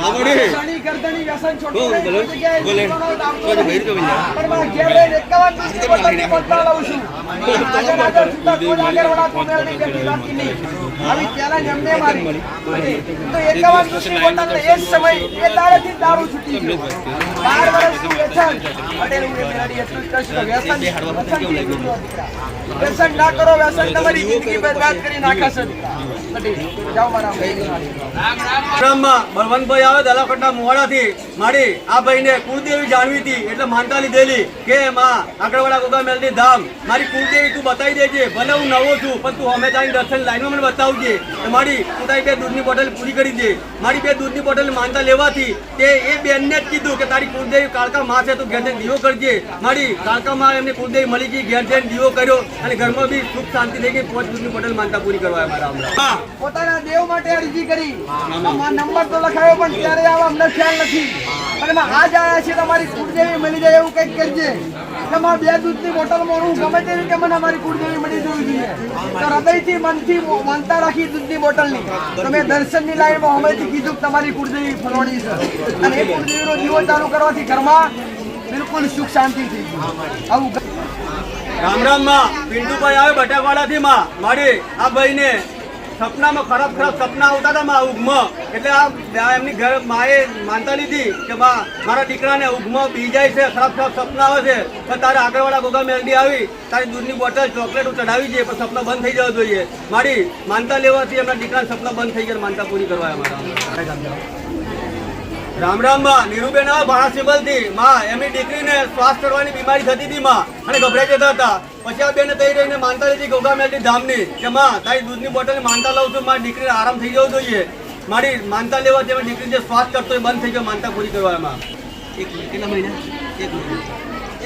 શનિ ગરદની વ્યસન છોડી દે તો જગ્યાએ પણ મારા ઘેર રહીને 51 દૂધની બોટલની બોટલ લાવું છું. આગળ છૂટા કોઈ આગળવાળા કોમેલની બેઠી બાકી નહીં. આવી ચેલેન્જ અમને મારી તો 51 દૂધની બોટલને એ જ સમય એ દાડેથી દારૂ છૂટી ગયો. 12 વર્ષનું વ્યસન પટેલ મેલડી એટલું જ કશું વ્યસન ના કરો. વ્યસન તમારી જિંદગી બરબાદ કરી નાખશે. જાઓ મારા બળવંતભાઈ આવે દલાકોટના મોડાથી મારી આ ભાઈને કુળદેવી જાણવી હતી એટલે માનતા લીધેલી કે માં આગળવાળા ગોગા મેલડી ધામ મારી કુળદેવી તું બતાવી દેજે. ભલે હું નવો છું પણ તું અમે તારી દર્શન લાઈનમાં મને બતાવજે. મારી તું તારી 2 દૂધની બોટલ પૂરી કરી દે. મારી 2 દૂધની બોટલ માનતા લેવાથી તે એ બેનને જ કીધું કે તારી કુળદેવી કાળકા માં છે તું ઘેર જઈને દીવો કરજે. મારી કાળકા માં એમને કુળદેવી મળી ગઈ, ઘેર જઈને દીવો કર્યો અને ઘરમાં બી સુખ શાંતિ થઈ ગઈ. 5 દૂધની બોટલ માનતા પૂરી કરવા મારા હમણાં પોતાના દેવ માટે અરજી કરી. નંબર તો લખાયો પણ ત્યારે આવા અમને ખ્યાલ નથી. અને આજ આવ્યા છે તમારી કુળદેવી મળી જાય એવું કંઈક કરજે. કે માં 2 દૂધની બોટલમાં હું ગમે તે રીતે મને અમારી કુળદેવી મળી જવી જોઈએ. તો હૃદયથી મનથી માનતા રાખી દૂધની બોટલની. તો મેં દર્શનની લાઈનમાં હમેથી કીધું કે તમારી કુળદેવી ફલવાની છે અને એ કુળદેવીનો દીવો ચાલુ કરવાથી ઘરમાં બિલકુલ સુખ શાંતિ થઈ ગઈ. આવું રામ રામ માં પિન્ટુભાઈ આવે બટાકવાડાથી માં મારી આ ભાઈને સપનામાં ખરાબ સપના આવતા હતા માં ઉગમાં. એટલે આ એમની ઘર માએ માનતા લીધી કે બા મારા દીકરાને ઉગમાં બી જાય છે, ખરાબ સપના આવે છે, પણ તારે આગળવાળા ગોગા મેલડી આવી તારી દૂધની બોટલ ચોકલેટ ચડાવી છે પણ સપના બંધ થઈ જવા જોઈએ. મારી માનતા લેવાથી એમના દીકરાના સપના બંધ થઈ ગયા. માનતા પૂરી કરવા અમારા રામ રામ માં નીરુબેન આવે ભાણા થી માં એમની દીકરીને શ્વાસ ચડવાની બીમારી થતી હતી માં અને ગભરાઈ જતા હતા. પછી આ બેને તઈ રહીને માનતા લીધી ગોગા મેલડી ધામની કે માં તારી દૂધની બોટલ માનતા લઉં છું, મારી દીકરીને આરામ થઈ જવો જોઈએ. મારી માનતા લેવાથી એમની દીકરી જે શ્વાસ ચડતો એ બંધ થઈ ગયો. માનતા પૂરી કરવા એમાં કેટલા મહિના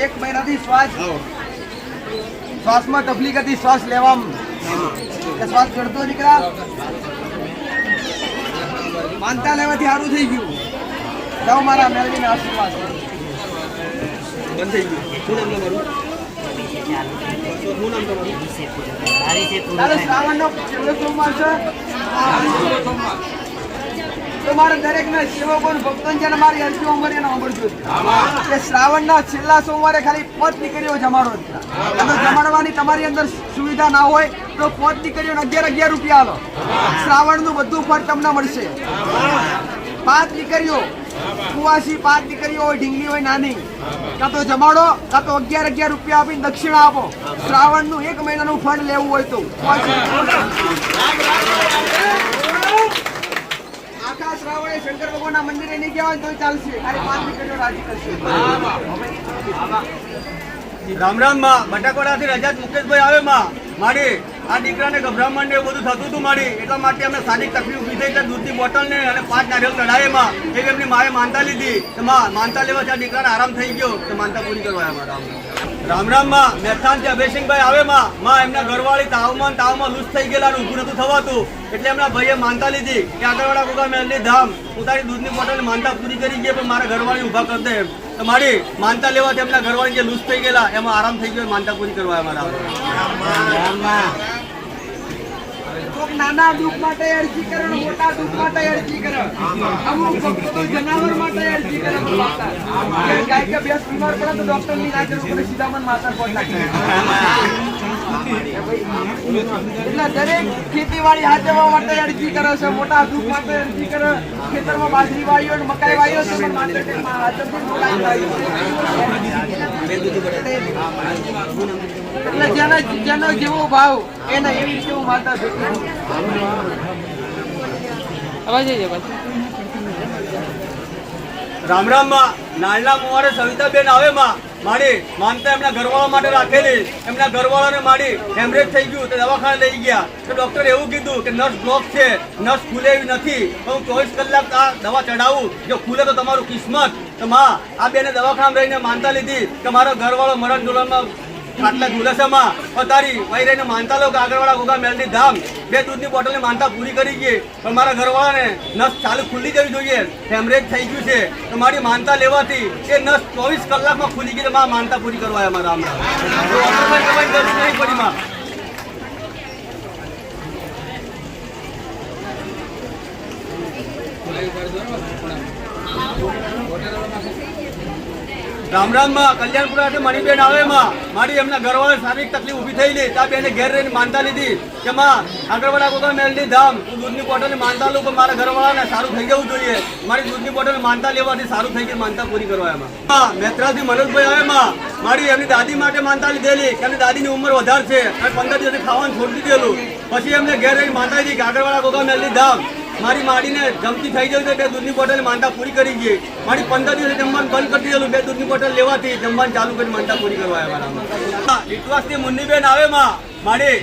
1 મહિનાથી શ્વાસમાં તકલીફ હતી. શ્વાસ લેવામાં શ્વાસ ચડતો દીકરા માનતા લેવાથી સારું થઈ ગયું. જાઓ મારા મેલડીને આશીર્વાદ. બંધ થઈ ગયું. શું નામ તમારું? શું નામ તમારું? તારો શ્રાવણનો છેલ્લો સોમવાર છે. તો મારા દરેકના સેવકો ભક્તોને મારી અરજી ઉંમર એને સાંભળજો કે શ્રાવણના છેલ્લા સોમવારે ખાલી 5 દીકરીઓ જમાડો. જમાડવાની તમારી અંદર સુવિધા ના હોય તો 5 દીકરીઓને 11 રૂપિયા આલો. શ્રાવણનું બધું ફળ તમને મળશે. 5 દીકરીઓ કુવાસી 5 દીકરીઓ હોય, ઢીંગલી હોય નાની, કાં તો જમાડો કાં તો 11 રૂપિયા આપીને દક્ષિણા આપો. શ્રાવણનું 1 મહિનાનું ફળ લેવું હોય તો આખા શ્રાવણે શંકર ભગવાનના મંદિરે નહીં ગયા હોય તો ચાલશે. ખાલી 5 દીકરીઓ રાજી કરશે. રામ રામ માં બટાકોડાથી રજાત મુકેશભાઈ આવે માં મારી આ દીકરાને ગભરામણ ને એવું બધું થતું હતું મારી. એટલા માટે અમે શારીરિક તકલીફ ઊભી થઈ એટલે દૂધની બોટલ ને અને 5 નારિયેળ ચડાવે માં એ એમની માએ માનતા લીધી કે માં માનતા લેવાથી આ દીકરાને આરામ થઈ ગયો તો માનતા પૂરી કરવા અમારા રામ રામ માં મેથાનથી અભયસિંહભાઈ આવે માં એમના ઘરવાળી તાવમાં લૂઝ થઈ ગયેલા ઊભું નતું થવાતું એટલે એમના ભાઈએ માનતા લીધી કે આગળવાળા ગોગા મેલડી ધામ હું તારી દૂધની બોટલ માનતા પૂરી કરી ગઈ પણ મારા ઘરવાળી ઊભા કરી દે. તો મારી માનતા લેવાથી એમના ઘરવાળી જે લૂઝ થઈ ગયેલા એમાં આરામ થઈ ગયો. માનતા પૂરી કરવા અમારા નાના દુઃખ માટે અરજી કરે, મોટા દુઃખ માટે અરજી કરે. અમુક ભક્તો જનાવર માટે અરજી કરે. ગાય કે ભેંસ બીમાર પડે તો ડોક્ટર ની ના જરૂર પડે, સીધા મન માતા પોટ નાખે. એટલે દરેક ખેતીવાડી હાચવવા માટે અરજી કરે છે. મોટા દુઃખ માટે અરજી કરે. ખેતરમાં બાજરી વાળ્યો ને મકાઈ વાળ્યો છે પણ માર્કેટમાં હાચવતી મોકાઈ વાળ્યો. એટલે જેનો જેવો ભાવ એને એવી જેવું માતા જોતી. અવાજ આવી જાય રામ રામ માં નાના મોવારે સવિતાબેન આવે માં માડી માનતા એમના ઘરવાળા માટે રાખેલી એમના ઘરવાળાને માડી હેમરેજ થઈ ગયું તો દવાખાને લઈ ગયા તો ડોક્ટરે એવું કીધું કે નસ બ્લોક છે નસ ખુલે એવી નથી તો હું 24 કલાક આ દવા ચડાવું જો ખુલે તો તમારું કિસ્મત તો માં આ બેને દવાખાનામાં રહીને માનતા લીધી કે મારો ઘરવાળો મરણ ધોરણમાં ખાટલા ઝુલસામાં તારી વહી રહીને માનતા લો કે આગળવાળા ગોગા મેલડી ધામ 2 દૂધની બોટલની માનતા પૂરી કરી ગઈ પણ મારા ઘરવાળાને નસ ચાલુ ખુલ્લી જવી જોઈએ હેમરેજ થઈ ગયું છે તો મારી માનતા લેવાથી એ નસ 24 કલાકમાં ખુલી ગઈ તો મારા માનતા પૂરી કરવા આવ્યા મારા રામ ઓપરેશન કરવાની જરૂર નહીં પડી માં રામ રામ માં કલ્યાણપુરાથી મણિબેન આવે માં મારી એમના ઘરવાળા શારીરિક તકલીફ ઊભી થયેલી ત્યાં બેને ઘેર રહીને માનતા લીધી કે માં આગળવાળા ગોગા મેલડી ધામ હું દૂધની બોટલની માનતા લઉં પણ મારા ઘરવાળાને સારું થઈ જવું જોઈએ મારી દૂધની બોટલની માનતા લેવાથી સારું થઈ ગઈ માનતા પૂરી કરવા એમાં મેત્રાથી મનોજભાઈ આવે માં મારી એમની દાદી માટે માનતા લીધેલી કે એમની દાદીની ઉંમર વધારે છે અને 15 દિવસથી ખાવાનું છોડી દીધેલું પછી એમને ઘેર રહીને માનતા લીધી કે આગળવાળા ગોગા મેલડી ધામ મારી માડીને જમતી થઈ જવી તો 2 દૂધની બોટલ માનતા પૂરી કરી ગઈ મારી 15 દિવસે જમવાનું બંધ કરી દીધેલું 2 દૂધની બોટલ લેવાથી જમવાનું ચાલુ કરી માનતા પૂરી કરવા આવ્યા ઇટવાસથી મુન્નીબેન આવે માં માડી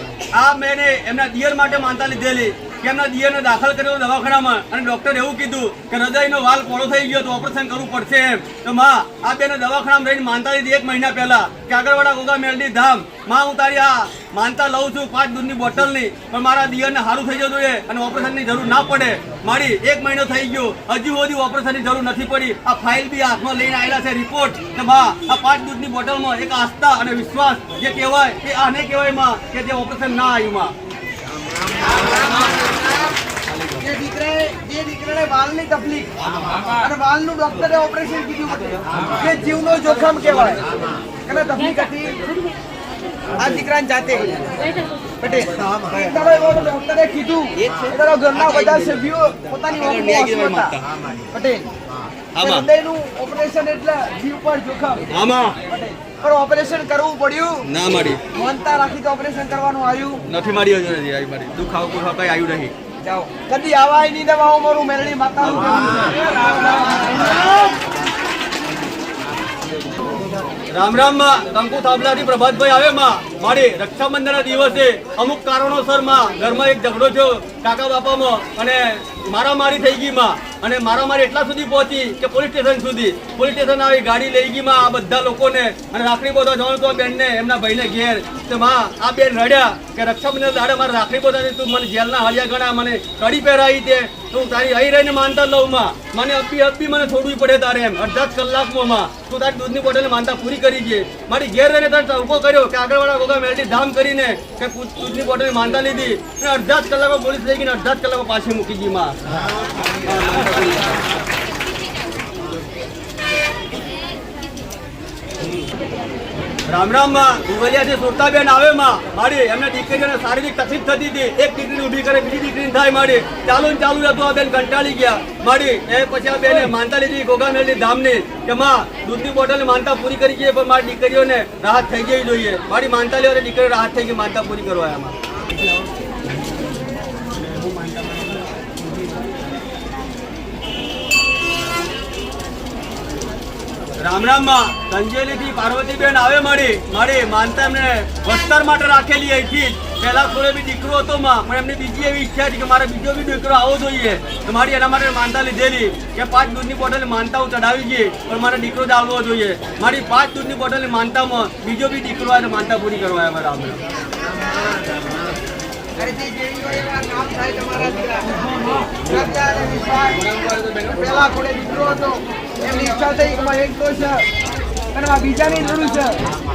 આ મેં એમના દિયર માટે માનતા લીધેલી કે એમના દિયરને દાખલ કર્યો દવાખાનામાં અને ડોક્ટરે એવું કીધું કે હૃદયનો વાલ પોળો થઈ ગયો તો ઓપરેશન કરવું પડશે એમ તો માં આ બેને દવાખાનામાં રહીને માનતા લીધી 1 મહિના પહેલા કે આગળવાળા ગોગા મેલડી ધામ માં હું તારી આ માનતા લઉં છું 5 દૂધની બોટલની પણ મારા દિયરને સારું થઈ જવું જોઈએ અને ઓપરેશનની જરૂર ના પડે મારી 1 મહિનો થઈ ગયો હજુ સુધી ઓપરેશનની જરૂર નથી પડી આ ફાઇલ બી હાથમાં લઈને આવેલા છે રિપોર્ટ કે માં આ 5 દૂધની બોટલમાં એક આસ્થા અને વિશ્વાસ જે કહેવાય એ આને કહેવાય માં કે જે ઓપરેશન ના આવ્યું માં જે દીકરાને વાલની તકલીફ અને વાલનું ડોક્ટરે ઓપરેશન કીધું કે જીવનો જોખમ કહેવાય એને તકલીફ હતી આ દીકરાને જાતે પટેલ એક દાડો એવો ડોક્ટરે કીધું એ દાડો ઘરના બધા સભ્યો પોતાની ઓપરેશન હતા પટેલ હૃદયનું ઓપરેશન એટલે જીવ પર જોખમ આમાં પણ ઓપરેશન કરવું પડ્યું ના મળી માનતા રાખી તો ઓપરેશન કરવાનું આવ્યું નથી મારી હજુ નથી આવી મારી દુખાવો કઈ આવ્યું નહીં જાઓ કદી આવાય નહીં દવાઓ મારું મેલડી માતાનું રામ રામ માં કંકુ થાંભલાથી પ્રભાતભાઈ આવે માં મારી રક્ષાબંધનના દિવસે અમુક કારણોસર માં ઘરમાં એક ઝઘડો થયો કાકા બાપામાં અને મારામારી થઈ ગઈ માં અને મારામારી એટલા સુધી પહોંચી કે પોલીસ સ્ટેશન આવી ગાડી લઈ ગઈ માં આ બધા લોકોને અને રાખડી બોધવા જવાનું તો બેનને એમના ભાઈને ઘેર તો માં આ બેન રડ્યા કે રક્ષાબંધન દાડે મારે રાખડી બોધવાની તું મને જેલના હળિયા ગણા મને કડી પહેરાવી દે તો હું તારી અહીં રહીને માનતા લઉં માં મને અબ્બી મને છોડવી પડે તારે એમ અડધા જ કલાકમાં માં તું તારી દૂધની બોટલની માનતા પૂરી કરી છે મારી ઘેર રહીને તારે ચૌકો કર્યો કે આગળવાળા ગોગા મેલડી ધામ કરીને કે દૂધની બોટલની માનતા લીધી અને અડધા જ કલાકમાં પોલીસ લઈ ગઈને અડધા જ કલાકમાં પાછી મૂકી ગઈ માં રામ રામ માં ઉગલિયાથી સુરતાબેન આવે માં મારી એમને દીકરીને શારીરિક તકલીફ થતી હતી એક દીકરીને ઊભી કરે બીજી દીકરીને થાય મારી ચાલુ હતું આ બેન કંટાળી ગયા મારી એ પછી આ બેને માનતા લીધી ગોગા મેલડી ધામની કે માં દૂધની બોટલની માનતા પૂરી કરી છે પણ મારી દીકરીઓને રાહત થઈ જવી જોઈએ મારી માનતા લેવાની દીકરીઓ રાહત થઈ ગઈ માનતા પૂરી કરવા એમાં રામ રામ માં સંજેલીથી પાર્વતીબેન આવે મારી માનતા એમને વસ્તર માટે રાખેલી અહીંથી પહેલા થોડે બી દીકરો હતો માં પણ એમની બીજી એવી ઈચ્છા હતી કે મારે બીજો બી દીકરો આવવો જોઈએ તો મારી એના માટે માનતા લીધેલી કે 5 દૂધની બોટલની માનતા હું ચડાવી ગઈ પણ મારે દીકરો જ આવવો જોઈએ મારી 5 દૂધની બોટલની માનતામાં બીજો બી દીકરો આવે માનતા પૂરી કરવા આવ્યા રામ રામ પેલા થોડે દીકરો હતો એમની ઈચ્છા થઈ કે એક તો છે અને આ બીજાની જરૂર છે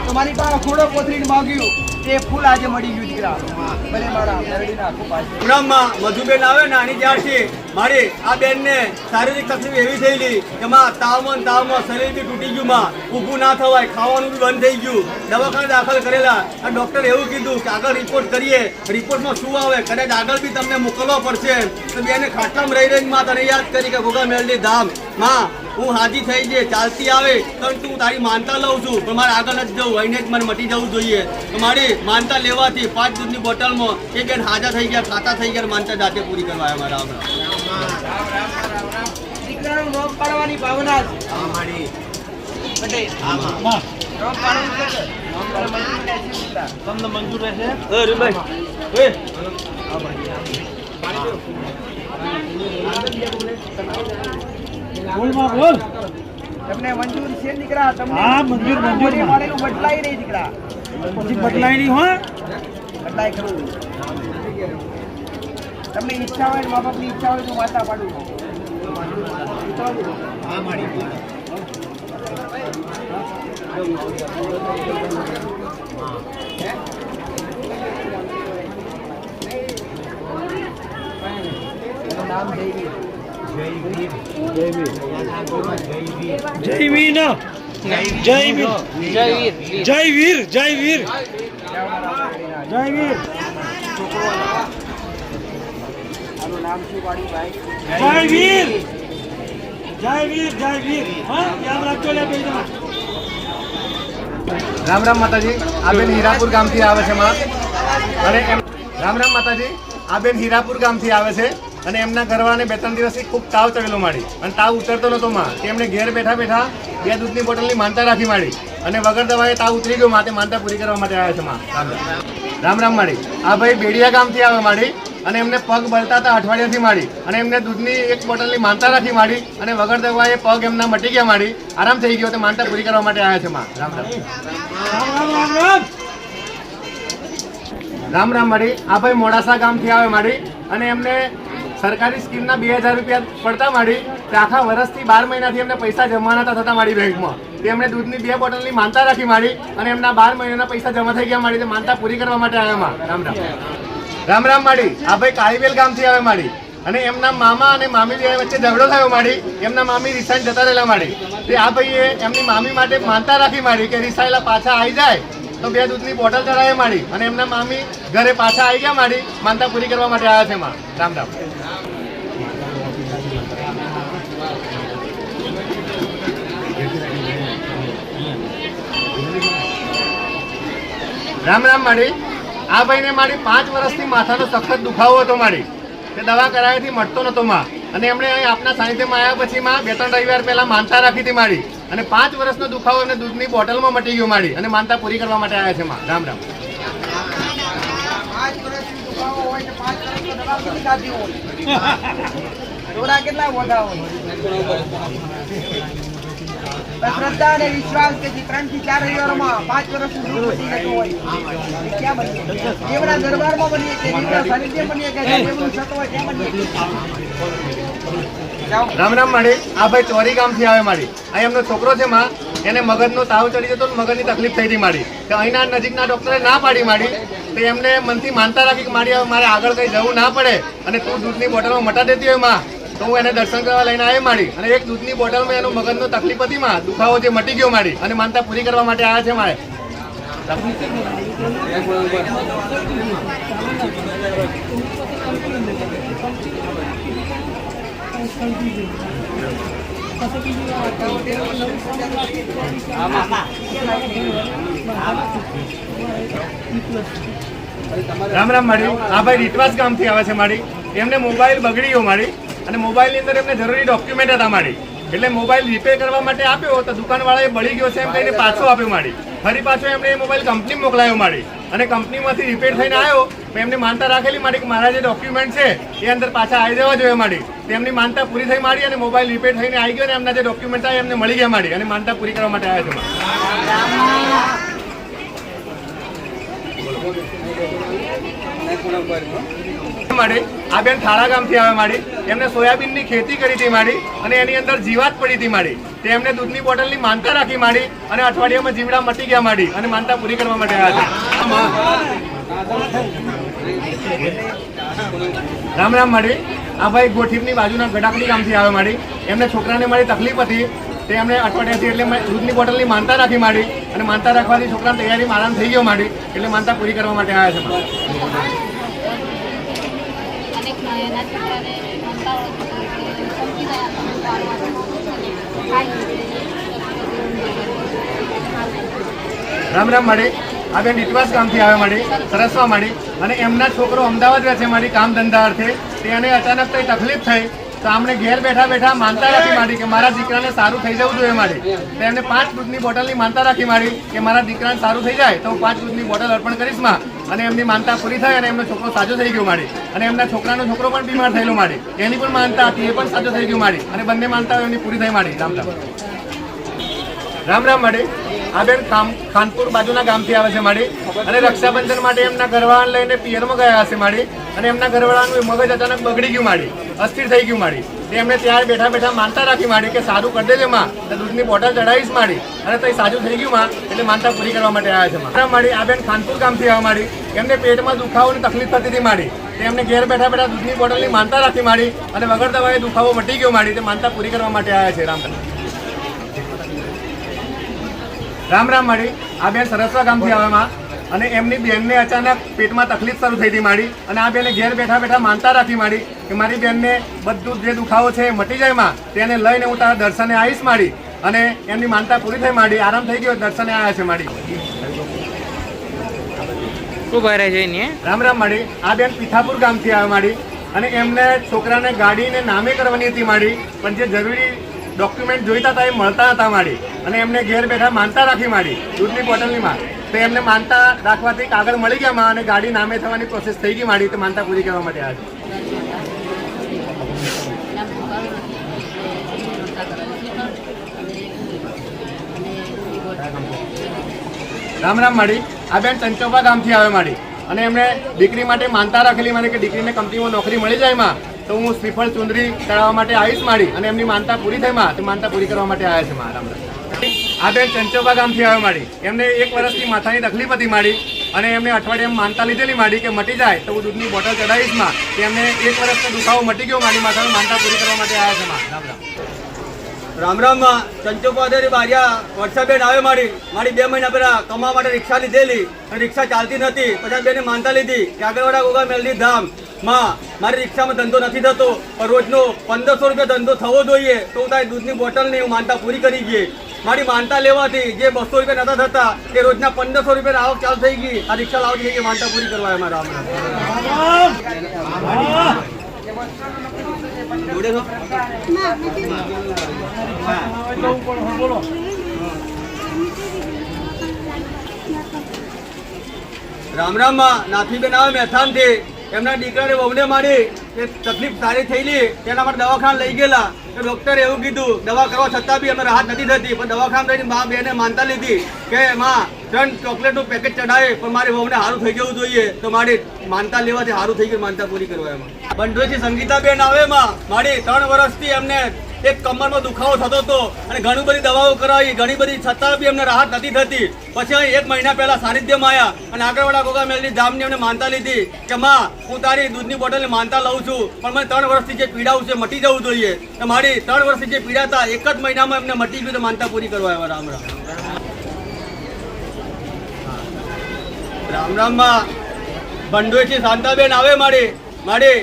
તો મારી પાસે થોડો કોથળીને માંગ્યું એ ફૂલ આજે મળી ગયું દીકરા ભલે મારા મેરડીના આખું પાછું પ્રોગ્રામમાં મધુબેન આવે ને આની જ્યારથી મારી આ બેનને શારીરિક તકલીફ એવી થયેલી કે માં તાવમાં શરીર બી તૂટી ગયું માં ઊભું ના થવાય ખાવાનું બી બંધ થઈ ગયું દવાખાને દાખલ કરેલા અને ડૉક્ટરે એવું કીધું કે આગળ રિપોર્ટ કરીએ રિપોર્ટમાં શું આવે કદાચ આગળ બી તમને મોકલવા પડશે તો બેને ખાટલામાં રહી માં તને યાદ કરી કે ગોગા મેલડી ધામ માં હું હાજી થઈ જઈએ ચાલતી આવે તો તું તારી માનતા લઉં છું પણ મારે આગળ નથી જવું અહીંને જ મને મટી જવું જોઈએ તો મારી માનતા લેવાથી 5 દૂધની બોટલમાં એ બેન હાજા થઈ ગયા ખાતા થઈ ગયા માનતા જાતે પૂરી કરવા આવ્યા મારા દીકરાનું નામ પાડવાની ભાવના છે પટેલ. નામ પાડવાનું છે કે? નામ પાડવાનું છે દીકરા. તમને મંજૂર રહેશે? બોલ. તમને મંજૂર છે દીકરા? તમને હા, મંજૂર. મળેલું બદલાય નહીં દીકરા. પછી બદલાય નહીં હોય. બદલાય ખરું. તમને ઈચ્છા હોય મા બાપની ઈચ્છા હોય તો માતા પાડું. એનું નામ જયવીર. જયવીર. આનું નામ શું પાડ્યું ભાઈ? જયવીર. હા, યાદ રાખજો લે બે જણા. રામ રામ માતાજી. આ બેન હીરાપુર ગામથી આવે છે માં અને રામ રામ માતાજી. આ બેન હીરાપુર ગામથી આવે છે અને એમના ઘરવાળાને 2-3 દિવસથી ખૂબ તાવ ચડેલો માડી અને તાવ ઉતરતો નતો માં. એમણે ઘેર બેઠા 2 દૂધની બોટલની માનતા રાખી માડી અને વગર દવાએ તાવ ઉતરી ગયો માટે માનતા પૂરી કરવા માટે આવ્યા છે માં. રામ રામ માડી. આ ભાઈ બેડિયા ગામથી આવે માડી અને એમને પગ બળતા હતા અઠવાડિયાથી માડી અને એમને દૂધની 1 બોટલની માનતા રાખી માડી અને વગર દવાએ પગ એમના મટી ગયા માડી. આરામ થઈ ગયો તો માનતા પૂરી કરવા માટે આવ્યા છે માં. રામ રામ માડી. આ ભાઈ મોડાસા ગામથી આવે માડી અને એમને સરકારી સ્કીમના 2000 રૂપિયા પડતા માડી તે આખા વર્ષથી 12 મહિનાથી એમને પૈસા જમા નતા થતા માડી બેંકમાં. તે એમણે દૂધની 2 બોટલની માનતા રાખી માડી અને એમના 12 મહિનાના પૈસા જમા થઈ ગયા માડી. તે માનતા પૂરી કરવા માટે આવ્યા માં. રામ રામ માડી. આ ભાઈ કાળીવેલ ગામથી આવે માડી અને એમના મામા અને મામી વચ્ચે ઝઘડો થયો માડી. એમના મામી રિસાઈને જતા રહેલા માડી. તે આ ભાઈએ એમની મામી માટે માનતા રાખી માડી કે રિસાયેલા પાછા આવી જાય તો 2 દૂધની બોટલ ચડાવી માડી અને એમના મામી ઘરે પાછા આવી ગયા માડી. માનતા પૂરી કરવા માટે આવ્યા છે માં. રામ રામ માડી. આ ભાઈને મારી 5 વર્ષથી માથાનો સખત દુખાવો હતો મારી. તે દવા કરાવ્યાથી મટતો નતો માં અને એમણે અહીં આપના સાનિધ્યમાં આવ્યા પછી માં 2-3 રવિવાર પહેલા માનતા રાખી હતી મારી અને 5 વર્ષનો દુખાવો એમને દૂધની બોટલમાં મટી ગયો મારી અને માનતા પૂરી કરવા માટે આવ્યા છે માં. રામ 5 વર્ષથી દુખાવો હોય તો 5 વર્ષની દવા કેવી ખાધી હોય? ડોરા કેટલા વધા હોય? શ્રદ્ધા અને વિશ્વાસ કે 3 થી 4 રવિવારોમાં 5 વર્ષનું દુઃખ મટી જતું હોય. એ ક્યાં બનીએ? દેવના દરબારમાં બનીએ કે દેવના સાનિધ્ય બનીએ કે દેવનું સત હોય ત્યાં બનીએ? રામ માડી. આ ભાઈ ચોરી ગામથી આવે માડી. અહીં એમનો છોકરો છે માં એને મગજનો તાવ ચડી જતો મગજની તકલીફ થઈ હતી માડી. તો અહીંના નજીકના ડોક્ટરે ના પાડી માડી. તો એમને મનથી માનતા રાખી કે મારી હવે મારે આગળ કંઈ જવું ના પડે અને તું દૂધની બોટલમાં મટા દેતી હોય માં તો હું એને દર્શન કરવા લઈને આવી માડી અને 1 દૂધની બોટલમાં એનો મગજનો તકલીફ હતી માં દુખાવો જે મટી ગયો માડી અને માનતા પૂરી કરવા માટે આવ્યા છે મારે. રામ માડી. આ ભાઈ રીતવાસ ગામથી આવે છે માડી. એમને મોબાઈલ બગડી ગયો માડી અને મોબાઈલની અંદર એમને જરૂરી ડોક્યુમેન્ટ હતા માડી એટલે મોબાઈલ રિપેર કરવા માટે આપ્યો તો દુકાનવાળાએ બળી ગયો છે એમ કહીને પાછો આપ્યો માડી. ફરી પાછો એમણે એ મોબાઈલ કંપની મોકલાયો માડી અને કંપનીમાંથી રિપેર થઈને આવ્યો તો એમને માનતા રાખેલી માડી કે મારા જે ડોક્યુમેન્ટ છે એ અંદર પાછા આવી જવા જોઈએ માડી. તેમની માનતા પૂરી થઈ માડી અને મોબાઈલ રિપેર થઈને આવી ગયો અને એમના જે ડોક્યુમેન્ટ આવ્યા એમને મળી ગયા માડી અને માનતા પૂરી કરવા માટે આવ્યા છે માડી. આ બેન થાળા ગામથી આવે માડી. એમને સોયાબીનની ખેતી કરી હતી માડી અને એની અંદર જીવાત પડી હતી માડી. તે એમને દૂધની બોટલની માનતા રાખી માડી અને અઠવાડિયામાં જીવડા મટી ગયા માડી અને માનતા પૂરી કરવા માટે આવ્યા છે. રામ માડી. આ ભાઈ ગોઠીપની બાજુના ગડાકડી ગામથી આવે માડી. એમને છોકરાને મારી તકલીફ હતી તે એમને અઠવાડિયાથી એટલે દૂધની બોટલની માનતા રાખી માડી અને માનતા રાખવાથી છોકરાની તૈયારીમાં આરામ થઈ ગયો માડી એટલે માનતા પૂરી કરવા માટે આવ્યા છે. રામ માડી. આ બેન રીતવાસ ગામથી આવે માડી સરસવા માડી અને એમના છોકરો અમદાવાદ રહે છે મારી કામ ધંધા અર્થે. તેને અચાનક કઈ તકલીફ થઈ તો આમણે ઘેર બેઠા બેઠા માનતા રાખી માંડી કે મારા દીકરાને સારું થઈ જવું જોઈએ મારી. તો એમને 5 દૂધની બોટલની માનતા રાખી માંડી કે મારા દીકરાને સારું થઈ જાય તો હું 5 દૂધની બોટલ અર્પણ કરીશ માં. અને એમની માનતા પૂરી થઈ અને એમનો છોકરો સાજો થઈ ગયો મારી. અને એમના છોકરાનો છોકરો પણ બીમાર થયેલો મારી. એની પણ માનતા હતી, એ પણ સાજો થઈ ગયો મારી. અને બંને માનતાઓ એમની પૂરી થઈ મારી. રામ રામ. રામ રામ માડી. આ બેન ખાનપુર બાજુના ગામથી આવે છે માડી. અને રક્ષાબંધન માટે એમના ઘરવાળાને લઈને પિયરમાં ગયા હશે માડી. અને એમના ઘરવાળાનું મગજ અચાનક બગડી ગયું માડી, અસ્થિર થઈ ગયું માડી. તે એમને ત્યાં બેઠા બેઠા માનતા રાખી માડી કે સારું કરી દેજે માં, તો દૂધની બોટલ ચડાવીશ માડી. અને તો સાજું થઈ ગયું માં, એટલે માનતા પૂરી કરવા માટે આવ્યા છે માં. માડી આ બેન ખાનપુર ગામથી આવે માડી. એમને પેટમાં દુખાવાની તકલીફ થતી હતી માડી. તે એમને ઘેર બેઠા બેઠા દૂધની બોટલની માનતા રાખી માડી. અને વગર દવાએ દુખાવો મટી ગયો માડી. તે માનતા પૂરી કરવા માટે આવ્યા છે. રામ રામ રામ માડી. આ બેન સરસવા ગામથી આવે માં. અને એમની બેનને અચાનક પેટમાં તકલીફ શરૂ થઈ હતી માડી. અને આ બેને ઘેર બેઠા બેઠા માનતા રાખી માડી કે મારી બેનને બધું જે દુખાવો છે એ મટી જાય માં, તેને લઈને હું તારા દર્શને આવીશ માડી. અને એમની માનતા પૂરી થઈ માડી. આરામ થઈ ગયો, દર્શને આવ્યા છે માડી. રામ રામ માડી. આ બેન પીઠાપુર ગામથી આવે માડી. અને એમને છોકરાને ગાડીને નામે કરવાની હતી માડી. પણ જે જરૂરી ડોક્યુમેન્ટ જોઈતા હતા એ મળતા હતા માડી. અને એમને ઘેર બેઠા માનતા રાખી માડી દૂધની બોટલની માં. તો એમને માનતા રાખવાથી કાગળ મળી ગયા માં. અને ગાડી નામે થવાની પ્રોસેસ થઈ ગઈ માડી. તો માનતા પૂરી કરવા માટે આવ્યા છે. રામ રામ માડી. આ બેન ચંચોપા ગામથી આવે માડી. અને એમણે દીકરી માટે માનતા રાખેલી માડી કે દીકરીને કંપનીમાં નોકરી મળી જાય માં, તો હું શ્રીફળ ચુંદરી ચડાવવા માટે આવીશ માડી. અને એમની માનતા પૂરી થઈ માં, તો માનતા પૂરી કરવા માટે આવ્યા છે માં. રામ રામ. આ બેન ચંચોબા ગામથી આવે માડી. એમને 1 વર્ષથી માથાની તકલીફ હતી માડી. અને એમને અઠવાડિયામાં માનતા લીધેલી માડી કે મટી જાય તો હું દૂધની બોટલ ચડાવીશ માં. એમને 1 વર્ષનો દુખાવો મટી ગયો માડી. માથાનો માનતા પૂરી કરવા માટે આવ્યા છે માં. રામ રામ. રામ રામ માં. ચંચોપાદેરી બારિયા વર્ષાબેન આવે મારી. મારી 2 મહિના પહેલા કમાવા માટે રિક્ષા લીધેલી. અને રિક્ષા ચાલતી નથી. પછી બેને માનતા લીધી કે આગળવાળા ગોગા મેલની ધામ માં મારી રિક્ષામાં ધંધો નથી થતો, પણ રોજનો 1500 રૂપિયા ધંધો થવો જોઈએ. તો હું તારી દૂધની બોટલની હું માનતા પૂરી કરી ગઈ. મારી માનતા લેવાથી જે 200 રૂપિયા નતા થતા તે રોજના 1500 રૂપિયા આવક ચાલુ થઈ ગઈ. આ રિક્ષા લાવતી થઈ ગઈ. માનતા પૂરી કરવા એમાં. રામ રામ. રામ રામ માં. નાથીબેન આવે મહેસાણથી. એમના દીકરાને વહુને મારી એ તકલીફ સારી થયેલી, તેના માટે દવાખાને લઈ ગયેલા. તો ડૉક્ટરે એવું કીધું દવા કરવા છતાં બી અમને રાહત નથી થતી. પણ દવાખાને લઈને મા બેને માનતા લીધી કે માં 3 ચોકલેટનું પેકેટ ચડાવે પણ મારી વહુને સારું થઈ જવું જોઈએ. તો મારી માનતા લેવાથી સારું થઈ ગયું. માનતા પૂરી કરવા એમાં. બંધોથી સંગીતાબેન આવે માં. મારી 3 વર્ષથી એમને એક કમરમાં દુખાવો થતો હતો. અને ઘણી બધી દવાઓ કરાવી, ઘણી બધી છતાં બી અમને રાહત નથી થતી. પછી અહીં 1 મહિના પહેલા સાનિધ્યમાં આવ્યા. અને આગળવાળા ગોગા મેલની ધામની અમને માનતા લીધી કે માં હું તારી દૂધની બોટલની માનતા લઉં છું, પણ મને 3 વર્ષથી જે પીડાવું છે મટી જવું જોઈએ. તો મારી 3 વર્ષથી જે પીડા હતા 1 જ મહિનામાં એમને મટી ગયું. તો માનતા પૂરી કરવા આવ્યા. રામ રામ. રામ રામ માં. બંડોઈથી શાંતાબેન આવે મારી.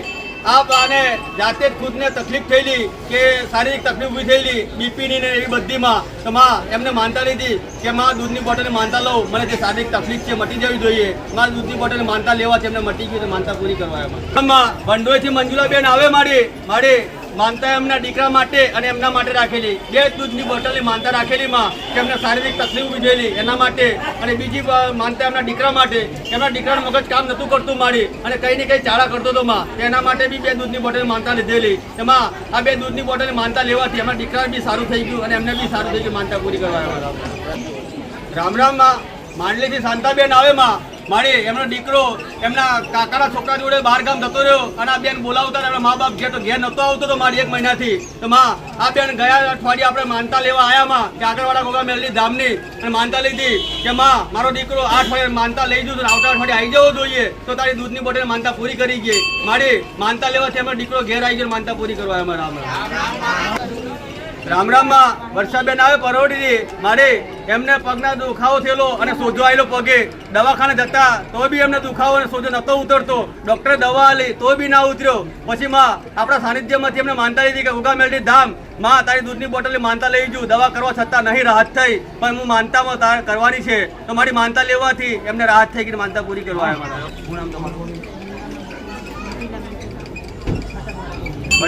આ બાને જાતે જ ખુદને તકલીફ થયેલી કે શારીરિક તકલીફ ઊભી થયેલી બીપીની ને એવી બધીમાં. તો માં એમને માનતા લીધી કે માં દૂધની બોટલની માનતા લઉં, મને જે શારીરિક તકલીફ છે મટી જવી જોઈએ. મારા દૂધની બોટલની માનતા લેવાથી એમને મટી ગયું. તો માનતા પૂરી કરવા એમાં. ભંડોઈથી મંજુલાબેન આવે મારી માનતા એમના દીકરા માટે અને એમના માટે રાખેલી. 2 દૂધની બોટલની માનતા રાખેલી માં કે એમને શારીરિક તકલીફ ઊભી થયેલી એના માટે. અને બીજી માનતા એમના દીકરા માટે. એમના દીકરાનું મગજ કામ નહોતું કરતું મારી. અને કંઈ ને કંઈ ચાળા કરતો હતો માં. એના માટે બી 2 દૂધની બોટલની માનતા લીધેલી. એમાં આ 2 દૂધની બોટલની માનતા લેવાથી એમના દીકરા બી સારું થઈ ગયું. અને એમને બી સારું થઈ ગયું. માનતા પૂરી કરવા રામ રામ માં. માંડલીથી શાંતાબેન આવે મારી. એમનો દીકરો એમના કાકાના છોકરા જોડે બહાર ગામ જતો રહ્યો. અને આ બેન બોલાવતા એમના મા બાપ ઘેર નહોતો આવતો તો મારી 1 મહિનાથી. તો માં આ બેન ગયા અઠવાડિયે આપણે માનતા લેવા આવ્યા માં કે આગળવાળા ગોગા મેલની ધામની. અને માનતા લીધી કે માં મારો દીકરો 8 અઠવાડિયે માનતા લઈ જવું, આવતા અઠવાડિયે આવી જવો જોઈએ. તો તારી દૂધની બોટલ માનતા પૂરી કરી ગઈ. મારી માનતા લેવાથી એમનો દીકરો ઘેર આવી ગયો. માનતા પૂરી કરવા એમાં. રામ રામ રામ માં. વર્ષાબેન આવે પરોડીથી મારી. એમને પગના દુખાવો થયેલો અને સોજો આવેલો પગે. દવાખાને જતા તો બી એમને દુખાવો અને સોજો નતો ઉતરતો. ડૉક્ટરે દવા આલી તો બી ના ઉતર્યો. પછી માં આપણા સાનિધ્યમાંથી એમને માનતા લીધી કે ગોગા મેલની ધામ માં તારી દૂધની બોટલની માનતા લઈ જઉં. દવા કરવા છતાં નહીં રાહત થઈ, પણ હું માનતામાં તાર કરવાની છે. તો મારી માનતા લેવાથી એમને રાહત થઈ ગઈ. માનતા પૂરી કરવા આવ્યા.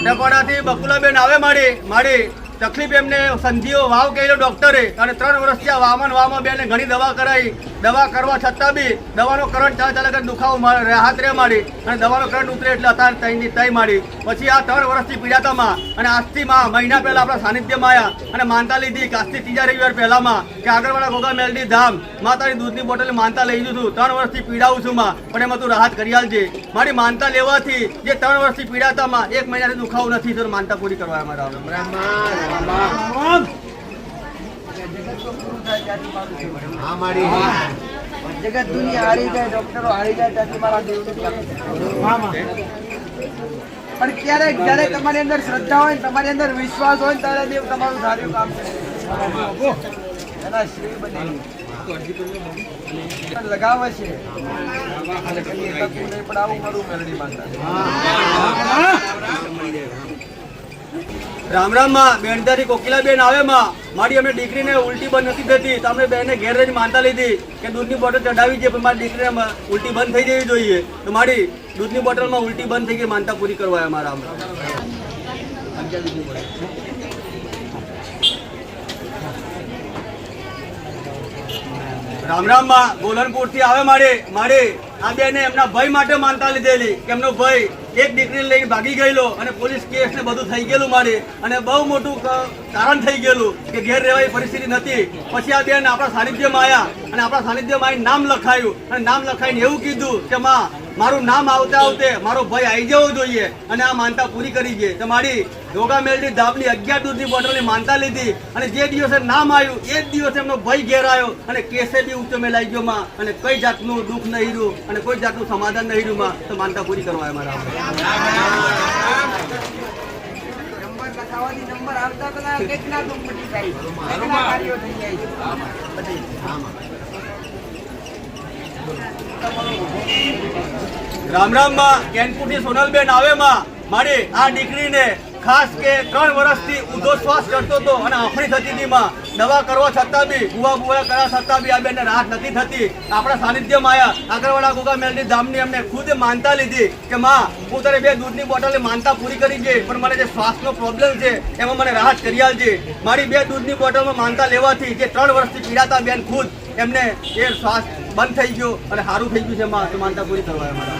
વઢકોડાથી બકુલાબેન આવે મારી તકલીફ એમને સંધિઓ વાવ કહેલો ડોક્ટરે અને 3 વર્ષથી આ વામમાં બેને ઘણી દવા કરાવી. દવા કરવા છતાં બી દવાનો કરંટ ચાલે કે દુખાવો રાહત રહે મારી અને દવાનો કરંટ ઉતરે એટલે અત્યારે તઈની તઈ મારી. પછી આ 3 વર્ષથી પીડાતામાં અને આજથી મહિના પહેલા આપણા સાનિધ્યમાં આવ્યા અને માનતા લીધી કે આજથી 3જા રવિવાર પહેલામાં કે આગળવાળા ગોગા મેલડી ધામ માતાની દૂધની બોટલ માનતા લઈ લીધું. 3 વર્ષથી પીડાવું છું પણ એમાં તું રાહત કરી આલજે. મારી માનતા લેવાથી જે 3 વર્ષથી પીડાતામાં 1 મહિનાથી દુખાવો નથી તો માનતા પૂરી કરવા અમારા જગત દુનિયા હારી જાય, ડોક્ટરો હારી જાય ત્યાંથી મારા દેવ પણ ક્યારેક જ્યારે તમારી અંદર શ્રદ્ધા હોય ને તમારી અંદર વિશ્વાસ હોય ને ત્યારે દેવ તમારું સારું કામ કરે. એના શ્રી બને લગાવે છે પણ આવું કરું મેલડી માતા. રામ માં બેનતાથી કોકિલાબેન આવે મારી અમને દીકરીને ઉલટી બંધ નથી થતી તો અમે બેને ઘેર જ માનતા લીધી કે દૂધની બોટલ ચડાવી છે પણ મારી દીકરીને ઉલટી બંધ થઈ જવી જોઈએ તો મારી દૂધની બોટલમાં ઉલટી બંધ થઈ ગઈ માનતા પૂરી કરવા અમારા રામ માં ગોલનપુર થી આવે મારે આ બેને એમના ભાઈ માટે માનતા લીધેલી કે એમનો ભાઈ એક દીકરીને લઈને ભાગી ગયેલો અને પોલીસ કેસ ને બધું થઈ ગયેલું મારે અને બહુ મોટું કારણ થઈ ગયેલું કે ઘેર રહેવાની પરિસ્થિતિ નથી. પછી આ બેન આપણા સાનિધ્યમાં આવ્યા અને આપણા સાનિધ્યમાં આવીને નામ લખાયું અને નામ લખાઈને એવું કીધું કે મારું નામ આવતે મારો ભાઈ આવી જવો જોઈએ અને આ માનતા પૂરી કરી છે. તો મારી ગોગા મેલડી ધામની 11 દૂધની બોટલની માનતા લીધી અને જે દિવસે નામ આવ્યું એ જ દિવસે એમનો ભાઈ ઘેર આવ્યો અને કેસે બી ઊંચો મેલાઈ ગયો અને કઈ જાતનું દુઃખ નહીં રહ્યું અને કોઈ જાતનું સમાધાન નહીં રહ્યું તો માનતા પૂરી કરવા અમારા નંબર આવતા પેલા કેટલા દુઃખ મટી જાય, કેટલા કાર્યો થઈ જાય. રામ માં કેનપુરથી સોનલબેન આવે મારી આ દીકરીને ખાસ કે 3 વર્ષથી ઊંધો શ્વાસ કરતો હતો અને આફડી થતી હતી દવા કરવા છતાં બી બુવા કરવા છતાં બી આ બેનને રાહત નથી થતી. આપણા સાનિધ્યમાં આવ્યા આગળવાળા ગોગા મેલડી ધામની અમને ખુદ માનતા લીધી કે હું તારે 2 દૂધની બોટલની માનતા પૂરી કરી છે પણ મને જે શ્વાસનો પ્રોબ્લેમ છે એમાં મને રાહત કરી આલજે. મારી 2 દૂધની બોટલમાં માનતા લેવાથી જે 3 વર્ષથી પીડાતા બેન ખુદ એમને એ શ્વાસ બંધ થઈ ગયો અને સારું થઈ ગયું છે તો માનતા પૂરી કરવા અમારા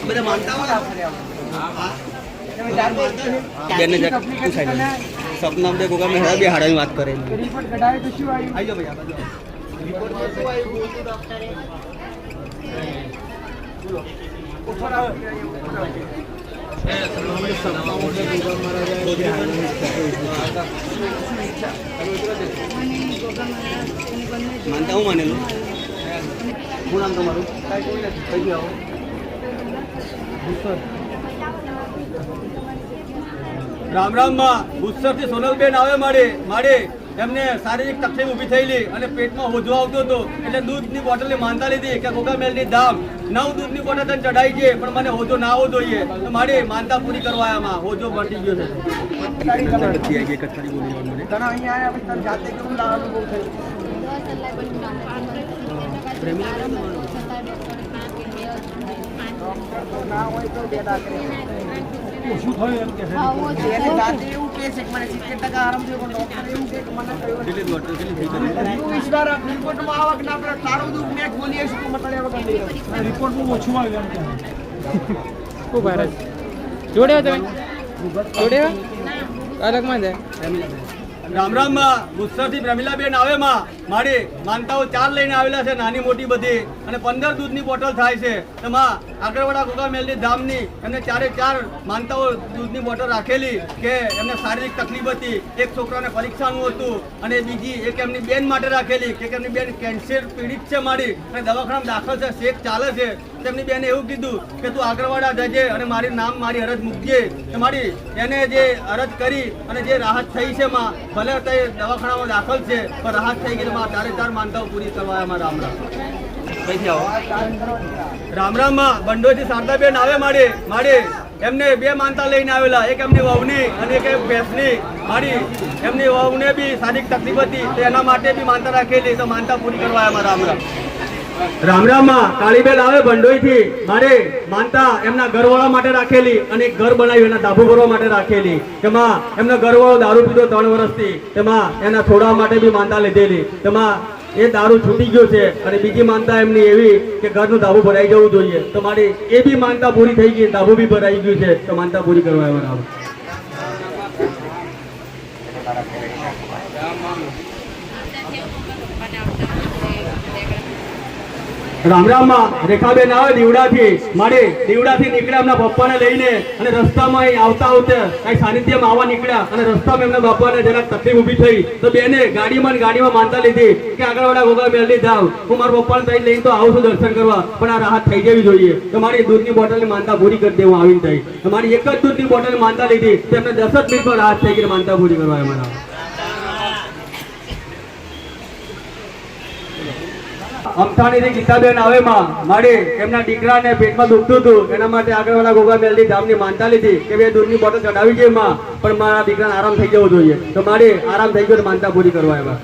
બધા માનતા સપના બે ગોગા મેં બી હાડાની વાત કરે રિપોર્ટ કઢાવે તો શું આવ્યું? આવી જાઓ ભાઈ રિપોર્ટમાં શું આવ્યું? માનતા હું માનેલું. શું નામ તમારું? કઈ આવો રામ માં ભૂસરથી સોનલબેન આવે મારે એમને શારીરિક તકલીફ ઊભી થયેલી અને પેટમાં હોજો આવતો હતો એટલે દૂધની બોટલની માનતા લીધી કે ગોગા મેલડી ધામ 9 દૂધની બોટલ તને ચડાવી છે પણ મને હોજો ના આવવો જોઈએ તો મારી માનતા પૂરી કરવા આમાં હોજો મટી ગયો છે. ઘણા અહીંયા આવ્યા પછી જાતે કેવું અનુભવ થયો? ડોક્ટર તો ના હોય તો બેડા કરે. શું થયું એમ કે છે? એને જાતે એવું કહે છે કે મને 70% આરામ થયો પણ ડોક્ટર એવું કહે કે મને થયો નથી. એવું વિશ્વાસ રાખ, રિપોર્ટમાં આવક ના આપણે તારું દુઃખ મેં ખોલીએ છું તો મતલબ વગર નહીં રહે. રિપોર્ટમાં ઓછું આવ્યું એમ કે ખૂબ ભારત જોડ્યો તમે જોડ્યો અલગમાં જાય રામ માં ગુસ્સાથી પ્રમીલાબેન આવે મારી માનતાઓ 4 લઈને આવેલા છે નાની મોટી બધી અને 15 દૂધની બોટલ થાય છે તો આગળવાળા ગોગા મેલડી ધામની એમને 4 માનતાઓ દૂધની બોટલ રાખેલી કે એમને શારીરિક તકલીફ હતી, એક છોકરાને પરીક્ષાનું હતું અને બીજી એક એમની બેન માટે રાખેલી કે એમની બેન કેન્સર પીડિત છે મારી અને દવાખાનામાં દાખલ છે, શેક ચાલે છે. તેમની બેને એવું કીધું કે તું આગળવાળા જજે અને મારી અરજ મૂકજે. મારી એને જે અરજ કરી અને જે રાહત થઈ છે ભલે તે દવાખાનામાં દાખલ છે પણ રાહત થઈ ગઈ તારે 4 માનતાઓ પૂરી કરવા રામ માં બંડોથી શારદાબેન આવે મારી એમને 2 માનતા લઈને આવેલા, એક એમની વહુની અને એક ભેંસની. મારી એમની વહુને બી શારીરિક તકલીફ હતી તો એના માટે બી માનતા રાખેલી તો માનતા પૂરી કરવા રામ રામરામમાં કાળીબેન આવે ભંડોઈથી મારે માનતા એમના ઘરવાળા માટે રાખેલી અને એક ઘર બનાવ્યું એના ધાબુ ભરવા માટે રાખેલી તેમાં એમનો ઘરવાળો દારૂ પીધો 3 વર્ષથી તેમાં એના છોડવા માટે બી માનતા લીધેલી તેમાં એ દારૂ છૂટી ગયો છે અને બીજી માનતા એમની એવી કે ઘરનું ધાબુ ભરાઈ જવું જોઈએ તો મારી એ બી માનતા પૂરી થઈ ગઈ ધાબુ બી ભરાઈ ગયું છે તો માનતા પૂરી કરવા આવ્યા રામરામમાં રેખાબેન આવે દીવડાથી મારે દીવડાથી નીકળ્યા એમના પપ્પાને લઈને અને રસ્તામાં અહીં આવતા કઈ સાનિધ્યમાં આવવા નીકળ્યા અને રસ્તામાં એમના બાપાને જરાક તકલીફ ઊભી થઈ તો બેને ગાડીમાં માનતા લીધી કે આગળવાળા ગોગા મેલડી જાવ હું મારા પપ્પાને ત્યાં લઈને તો આવું છું દર્શન કરવા પણ આ રાહત થઈ જવી જોઈએ તો મારી દૂધની બોટલની માનતા પૂરી કરી દેવું આવીને થઈ તો મારી એક જ દૂધની બોટલની માનતા લીધી તેમને 10 જ મિનિટમાં રાહત થઈ ગઈ માનતા પૂરી કરવા અમારા અમથાણીથી ગીતાબેન આવે માં મારે એમના દીકરાને પેટમાં દુખતું હતું એના માટે આગળવાળા ગોગા મેલડી ધામની માનતા લીધી કે બે દૂધની બોટલ ચડાવી છે માં પણ મારા દીકરાને આરામ થઈ જવો જોઈએ તો મારે આરામ થઈ ગયો માનતા પૂરી કરવા એવા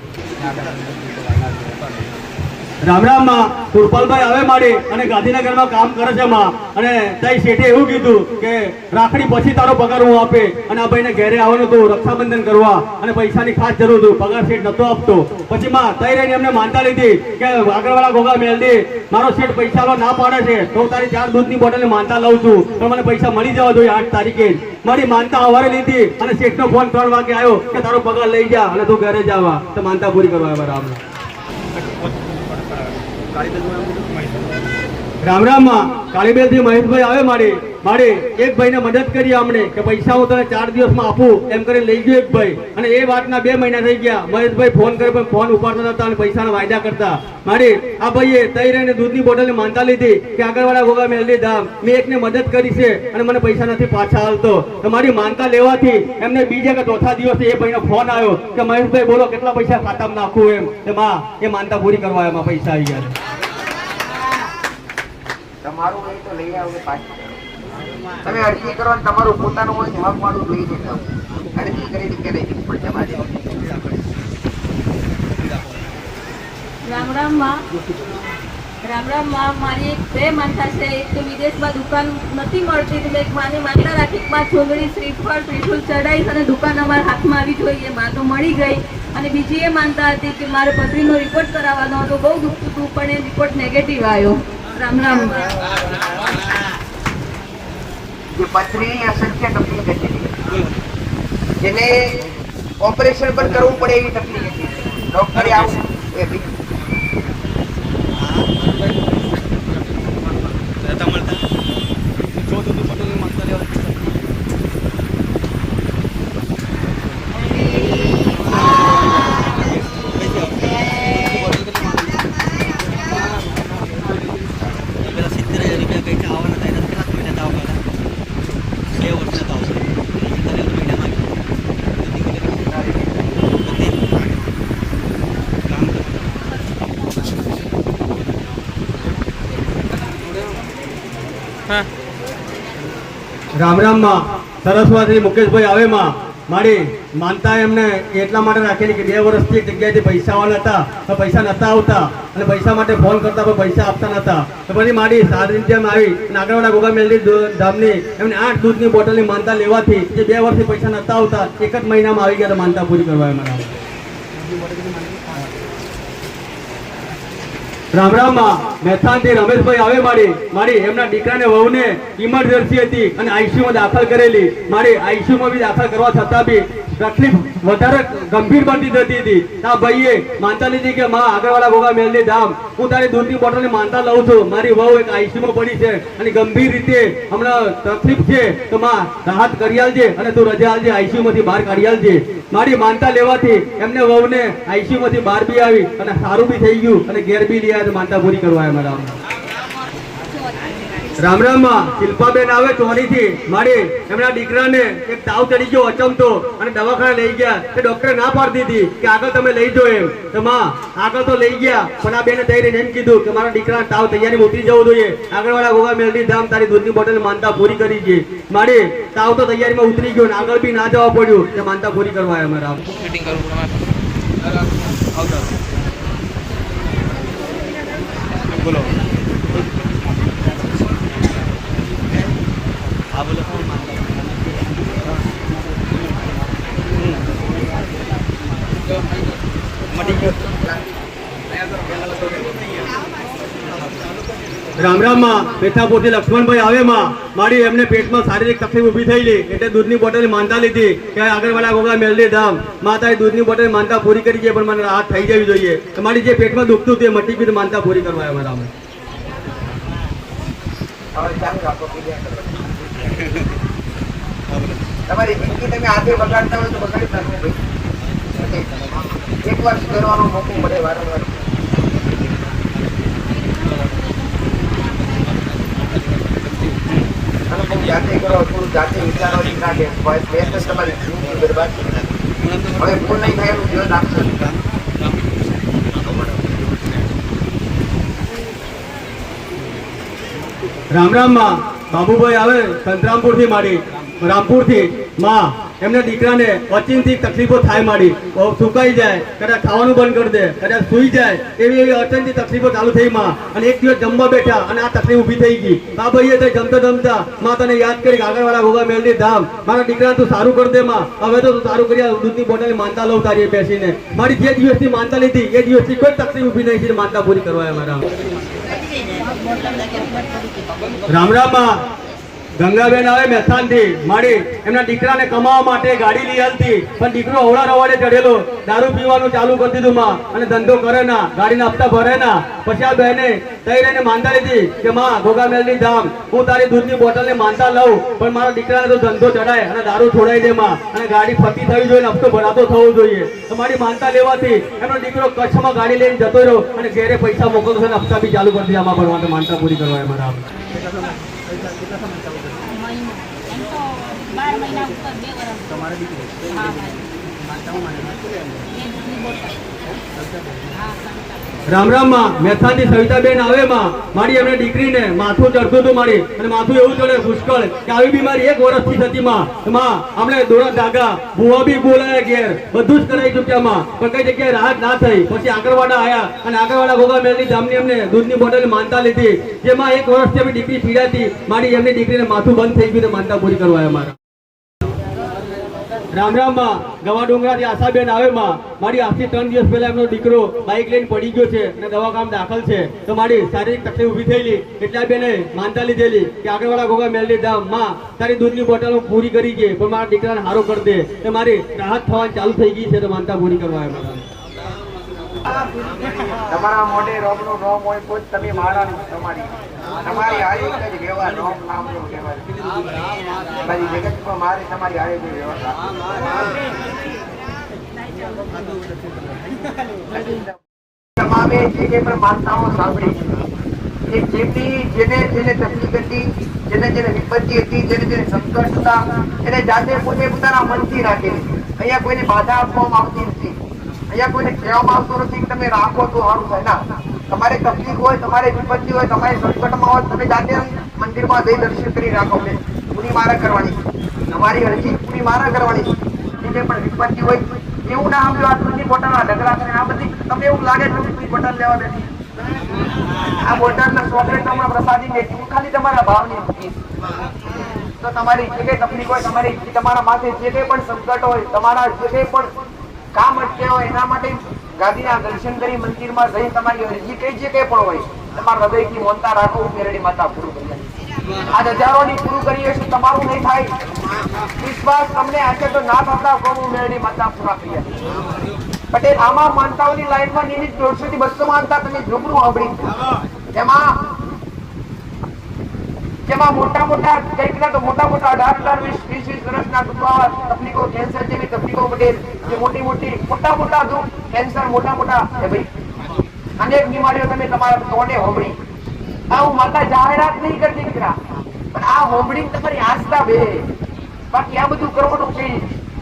રામરામમાં સુરપાલભાઈ આવે મારી અને ગાંધીનગરમાં કામ કરે છે માં અને ત્યાં શેઠે એવું કીધું કે રાખડી પછી તારો પગાર હું આપે અને આ ભાઈને ઘરે આવવાનું હતું રક્ષાબંધન કરવા અને પૈસાની ખાસ જરૂર હતું પગાર શેઠ નતો આપતો પછી માં ત્યાં રહીને એમને માનતા લીધી કે આગળવાળા ગોગા મેલડી મારો શેઠ પૈસા ના પાડે છે તો હું તારી 4 દૂધની બોટલની માનતા લઉં છું તો મને પૈસા મળી જવા જોઈએ 8 તારીખે મારી માનતા સવારે લીધી અને શેઠનો ફોન 3 વાગે આવ્યો કે તારો પગાર લઈ જા અને તું ઘરે જવા તો માનતા પૂરી કરવા બરાબર રામરામમાં કાળીબેનથી મહેશભાઈ આવે મારે એક ભાઈને મદદ કરી અમને કે પૈસા હું તને 4 દિવસમાં આપું એમ કરીને લઈ ગયો એક ભાઈ અને એ વાતના 2 મહિના થઈ ગયા મહેશભાઈ ફોન કરે પણ ફોન ઉપાડતા નતા અને પૈસાના વાયદા કરતા મારે આ ભાઈએ તઈ રહીને દૂધની બોટલની માનતા લીધી કે આગળવાળા ગોગા મેલડી ધામ મેં એકને મદદ કરી છે અને મને પૈસા નથી પાછા હાલતો તો મારી માનતા લેવાથી એમને બીજા કે ચોથા દિવસે એ ભાઈનો ફોન આવ્યો કે મહેશભાઈ બોલો કેટલા પૈસા ખાતામાં નાખું એમ કે માં એ માનતા પૂરી કરવા એમાં પૈસા આવી ગયા તમારું હોય તો લઈ આવો પાછું તમે અરજી કરો અને તમારું પોતાનું હોય હક વાળું લઈ જજો અરજી કરીને કરે પણ તમારી રામ રામ માં મારી એક બે માનતા છે એક તો વિદેશમાં દુકાન નથી મળતી તો એક માની માનતા રાખી માં છોકરી શ્રીફળ ત્રિશુલ ચડાવીશ અને દુકાન અમારા હાથમાં આવી જોઈએ માં તો મળી ગઈ અને બીજી એ માનતા હતી કે મારે પથરીનો રિપોર્ટ કરાવવાનો હતો બહુ દુખતું હતું પણ એ રિપોર્ટ નેગેટિવ આવ્યો રામ રામ જે પથરી અસંખ્ય તકલીફ હતી જેને ઓપરેશન પણ કરવું પડે એવી તકલીફ હતી ડોક્ટરે આવું એ બી રામરામમાં સરસ્વતી મુકેશભાઈ આવે માં મારી માનતા એમને એટલા માટે રાખેલી કે 2 વર્ષથી એક જગ્યાએથી પૈસા આવવાના હતા તો પૈસા નતા આવતા અને પૈસા માટે ફોન કરતા પણ પૈસા આપતા નતા તો પછી મારી સાનિધ્યમાં આવી અને આગળવાળા ગોગા મેલડી ધામની એમને 8 દૂધની બોટલની માનતા લેવાથી જે 2 વર્ષથી પૈસા નતા આવતા એક જ મહિનામાં આવી ગયા તો માનતા પૂરી કરવા મારા રામરામમાં મહેસાણથી રમેશભાઈ આવે મારી એમના દીકરાને વહુને ઇમરજન્સી હતી અને આઈસીયુમાં દાખલ કરેલી મારી આઈસીયુમાં બી દાખલ કરવા છતાં બી તકલીફ વધારે ગંભીર બનતી જતી હતી આ ભાઈએ માનતા લીધી કે માં આગળવાળા ગોગા મેલડી ધામ હું તારી દૂધની બોટલની માનતા લઉં છું મારી વહુ એક આઈસીયુમાં પડી છે અને ગંભીર રીતે હમણાં તકલીફ છે તો માં રાહત કરી આલજે અને તું રજા આલજે આઈસીયુમાંથી બહાર કાઢી આલજે મારી માનતા લેવાથી એમને વહુને આઈસીયુમાંથી બહાર બી આવી અને સારું બી થઈ ગયું અને ઘેર બી લઈ આવ્યા માનતા પૂરી કરવા મારા રામરામમાં શિલ્પાબેન આવે ચોરીથી મારે એમના દીકરાને એક તાવ ચડી ગયો અચમતો અને દવાખાને લઈ ગયા તે ડોક્ટરે ના પાડી દીધી કે આગળ તમે લઈ જાઓ એમ તો માં આગળ તો લઈ ગયા પણ આ બેને જઈને એમ કીધું કે મારા દીકરાને તાવ તૈયારીમાં ઉતરી જવું જોઈએ આગળવાળા ગોગા મેલડી ધામ તારી દૂધની બોટલ માનતા પૂરી કરી છે મારે તાવ તો તૈયારીમાં ઉતરી ગયો ને આગળ બી ના જવા પડ્યું તે માનતા પૂરી કરવા અમારા રામ રામ માં પેથાપુરથી લક્ષ્મણભાઈ આવે માં મારી એમને પેટમાં શારીરિક તકલીફ ઊભી થયેલી એટલે દૂધની બોટલ માનતા લીધી કે આગળવાળા ગોગા મેલડી ધામ માતાએ દૂધની બોટલ માનતા પૂરી કરી છે પણ મને રાહત થઈ જવી જોઈએ તમારી જે પેટમાં દુખતું તે મટી ગયું માનતા પૂરી કરવા આવ્યા રામ હવે ચાલુ રાખો તમારી જિંદગી તમે હાથે બગાડતા હોય તો બગાડી નાખો ભાઈ. એક વાર સુધારવાનો મોકો મળે વારંવાર. અને બહુ જાતે કરો, થોડું જાતે વિચારવાની નાખે બેસ્ટ તમારી જિંદગી બરબાદ કરી નાખે. હવે ભૂલ નહીં થાય એનું ધ્યાન રાખશો. રામ રામ માં બાબુભાઈ આવે સંતરામપુરથી માડી રામપુરથી માં એમને દીકરાને અચિંતી તકલીફો થાય માડી સુકાઈ જાય કદાચ ખાવાનું બંધ કરી દે કદાચ સૂઈ જાય એવી અચિંતી તકલીફો ચાલુ થઈ માં અને એક દિવસ જમવા બેઠા અને આ તકલીફ ઊભી થઈ ગઈ આ ભાઈએ તો જમતા માં તને યાદ કરી આગળવાળા ગોગા મેલડી ધામ મારા દીકરા તું સારું કરી દે માં હવે તો તું સારું કરી દૂધની બોટલ માનતા લઉં તારી બેસીને મારી જે દિવસથી માનતા લીધી એ દિવસથી કોઈ તકલીફ ઊભી નહીં છે માનતા પૂરી કરવા મારા રામ રામ માં ગંગાબેન આવે મેથાનથી માડી એમના દીકરાને કમાવા માટે ગાડી લઈ આવતી પણ દીકરો અવળા રવાડે ચડેલો દારૂ પીવાનું ચાલુ કરી દીધું માં અને ધંધો કરે ના ગાડીના હપ્તા ભરે ના પછી આ બહેને તઈ રહીને માનતા લીધી કે માં ગોગા મેલની ધામ હું તારી દૂધની બોટલને માનતા લઉં પણ મારા દીકરાને તો ધંધો ચડાય અને દારૂ છોડાઈ દે માં અને ગાડી ફતી થવી જોઈએ હપ્તો ભરાતો થવો જોઈએ તો મારી માનતા લેવાથી એમનો દીકરો કચ્છમાં ગાડી લઈને જતો રહ્યો અને ઘેરે પૈસા મોકલતો છે અને હપ્તા બી ચાલુ કરી દીધા આમાં ભરવા માનતા પૂરી કરવા મારા 12 મહિના ઉપર 2 વર્ષ તમારે દીકરી હા રામ રામ માં મેથાનથી સવિતાબેન આવે માં મારી એમને દીકરીને માથું ચડતું હતું મારી અને માથું એવું ચડે પુષ્કળ કે આવી બીમારી 1 વર્ષથી થતી માં અમને દોરા ધાગા ભૂવા બી બોલાયા ઘેર બધું જ કરાવી ચૂક્યા માં પણ કઈ જગ્યાએ રાહત ના થઈ પછી આગળવાળા આયા અને આગળવાળા ગોગા મેલની ધામની એમને દૂધની બોટલ માનતા લીધી જેમાં 1 વર્ષથી અમે દીકરી પીડાતી મારી એમની દીકરીને માથું બંધ થઈ ગયું માનતા પૂરી કરવા આવ્યા મારા રામ રામ માં ગવા ડુંગરાથી આશાબેન આવે માં મારી આજથી 3 દિવસ પહેલા એમનો દીકરો બાઇક લઈને પડી ગયો છે અને દવાખાને દાખલ છે તો મારી શારીરિક તકલીફ ઊભી થયેલી એટલે બેને માનતા લીધેલી કે આગળવાળા ગોગા મેલડી ધામ માં તારી દૂધની બોટલ હું પૂરી કરી છે પણ મારા દીકરાને હારો કરી દે તો મારી રાહત થવાની ચાલુ થઈ ગઈ છે તો માનતા પૂરી કરવા આવ્યા તમારા મોઢે રોગનો નોમ હોય તો જ તમે મારા તમારી હારે એક જ વ્યવહાર નોમ નામનો વ્યવહાર બધી જગતમાં મારે તમારી હારે કોઈ વ્યવહાર તમામે જે કે પણ માનતાઓ સાંભળી કે જેને તકલીફ હતી જેને વિપત્તિ હતી જેને સંકટ હતા એને જાતે પોતે પોતાના મનથી રાખેલી અહીંયા કોઈને બાધા આપવામાં આવતી નથી અહીંયા કોઈને કહેવામાં આવતું નથી કે તમે રાખો તો સારું થાય ના તમારે તકલીફ હોય તમારે વિપત્તિ હોય તમારે સંકટમાં હોય તમે જાતે મંદિરમાં જઈ દર્શન કરી રાખો પૂરી મારા કરવાની તમારી અરજી પૂરી મારા કરવાની જે પણ વિપત્તિ હોય એવું ના આવ્યું આ દૂધની બોટલના ઢગલા કરે આ બધી તમને એવું લાગે કે દૂધની બોટલ લેવા બેઠી આ બોટલના ચોકલેટ તમારા પ્રસાદી બેઠી હું ખાલી તમારા ભાવની મૂકીશ તો તમારી જે કઈ તકલીફ હોય તમારા માથે જે કઈ પણ સંકટ હોય તમારા જે કઈ પણ કામ અટકે હોય એના માટે ગાદીના દર્શન કરી મંદિરમાં જઈ તમારી અરજી કઈ જે કઈ પણ હોય તમારા હૃદયથી મોનતા રાખો મેરડી માતા પૂરું કરી આ હજારોની પૂરું કરીએ છીએ તમારું નહીં થાય વિશ્વાસ તમને હશે તો ના થતા કોણ મેરડી માતા પૂરા કરી પટેલ આમાં માનતાઓની લાઈનમાં નિયમિત 150 થી 200 માનતા તમે રૂબરૂ સાંભળી જેમાં મોટા કઈક ના તો મોટા 18 20 વર્ષના દુખાવા તકલીફો કેન્સર જેવી તકલીફો પટેલ જે મોટી મોટા દુઃખ કેન્સર મોટા હે ભાઈ અનેક બીમારીઓ તમે તમારા તોડે હોંભળી આ હું માતા જાહેરાત નહીં કરતી દીકરા પણ આ હોંભળી તમારી આસ્થા બે બાકી આ બધું કરવાનું છે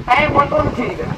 ટાઈમ મળતો નથી દીકરા